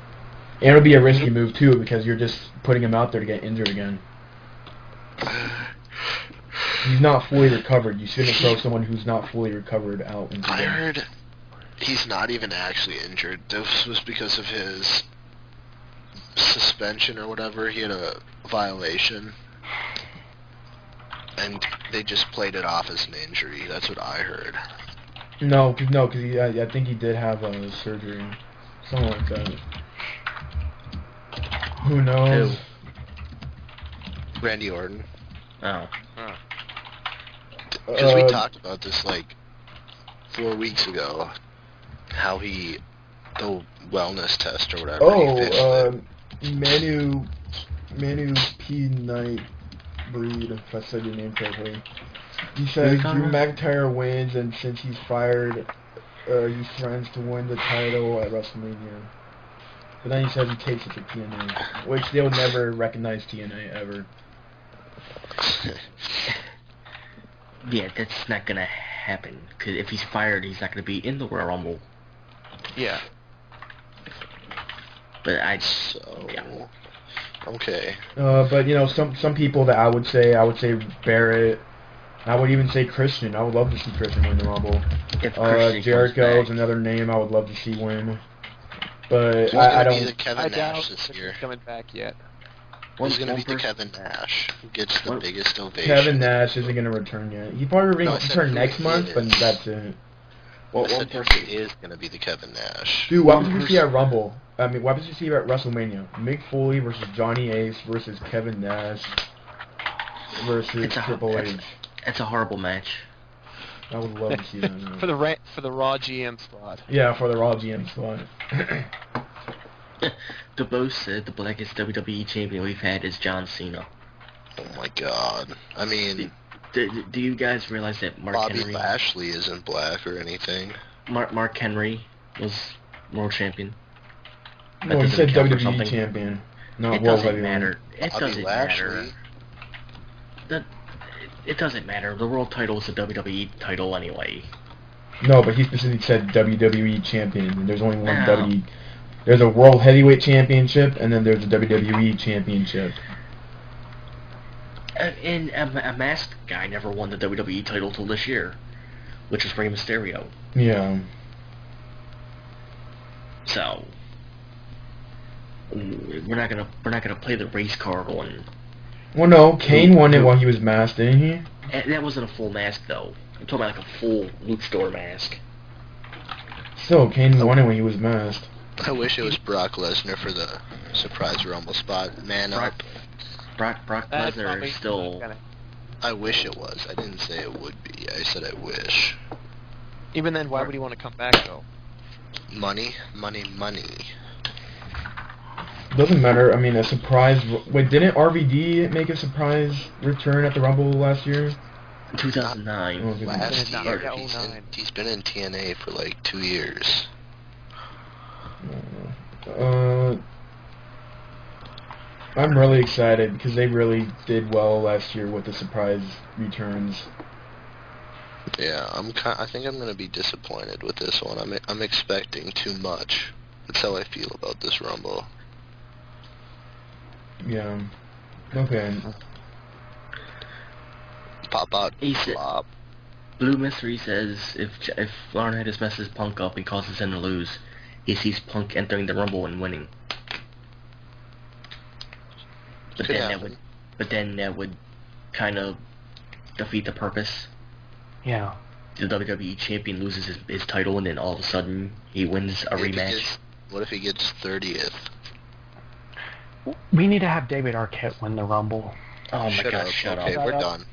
And it'll be a risky move too because you're just putting him out there to get injured again. He's not fully recovered. You shouldn't throw someone who's not fully recovered out into I heard he's not even actually injured. This was because of his suspension or whatever. He had a violation, and they just played it off as an injury. That's what I heard. No, because I think he did have surgery, something like that. Who knows? Randy Orton. Oh. Because we talked about this like 4 weeks ago, how the wellness test or whatever. Manu P. Knight Breed, if I said your name correctly. He says Drew McIntyre wins, and since he's fired, he threatens to win the title at WrestleMania. But then he says he takes it to TNA, which they'll never recognize TNA ever. Yeah, that's not gonna happen. Cause if he's fired, he's not gonna be in the Royal Rumble. Yeah. But yeah. Okay. But some people that I would say Barrett. I would even say Christian. I would love to see Christian win the Rumble. Jericho's another name I would love to see win. But I don't. Be Kevin Nash this year. Coming back yet? Who's gonna be the Kevin Nash who gets the biggest ovation? Kevin Nash isn't gonna return yet. He probably will return next month, but that's it. Well, one person is gonna be the Kevin Nash. Dude, what happens if you see at Rumble? I mean, what happens if you see at WrestleMania? Mick Foley versus Johnny Ace versus Kevin Nash versus Triple H. It's a horrible match. I would love to see that. for the Raw GM spot. Yeah, for the Raw GM spot. DeBose said the blackest WWE champion we've had is John Cena. Oh my god. I mean... Do you guys realize that Bobby Lashley isn't black or anything? Mark Henry was world champion. No, he said WWE champion, not it world doesn't matter. It Bobby doesn't Lashley. matter. It doesn't matter. The world title is a WWE title anyway. No, but he specifically said WWE champion, and there's only one There's a World Heavyweight Championship, and then there's a WWE Championship. And a masked guy never won the WWE title till this year, which is Rey Mysterio. Yeah. So we're not gonna play the race card on. Well, no, Kane won it while he was masked, didn't he? And that wasn't a full mask though. I'm talking about like a full luchador mask. Still, Kane won it when he was masked. I wish it was Brock Lesnar for the surprise Rumble spot. Man up. Brock Lesnar is still... I wish it was. I didn't say it would be. I said I wish. Even then, why would he want to come back, though? Money. Doesn't matter. I mean, a surprise... Wait, didn't RVD make a surprise return at the Rumble last year? 2009. Last year. He's been in TNA for like 2 years. I'm really excited because they really did well last year with the surprise returns. Yeah, I think I'm gonna be disappointed with this one. I'm expecting too much. That's how I feel about this Rumble. Yeah. Okay. Pop out. He said, Flop. Blue Mystery says if Lauren just messes Punk up and causes him to lose, he sees Punk entering the Rumble and winning. But Could then happen. that would kind of defeat the purpose. Yeah. The WWE champion loses his title and then all of a sudden he wins a rematch. What if he gets 30th? We need to have David Arquette win the Rumble. Oh my gosh, shut Okay, up. we're done.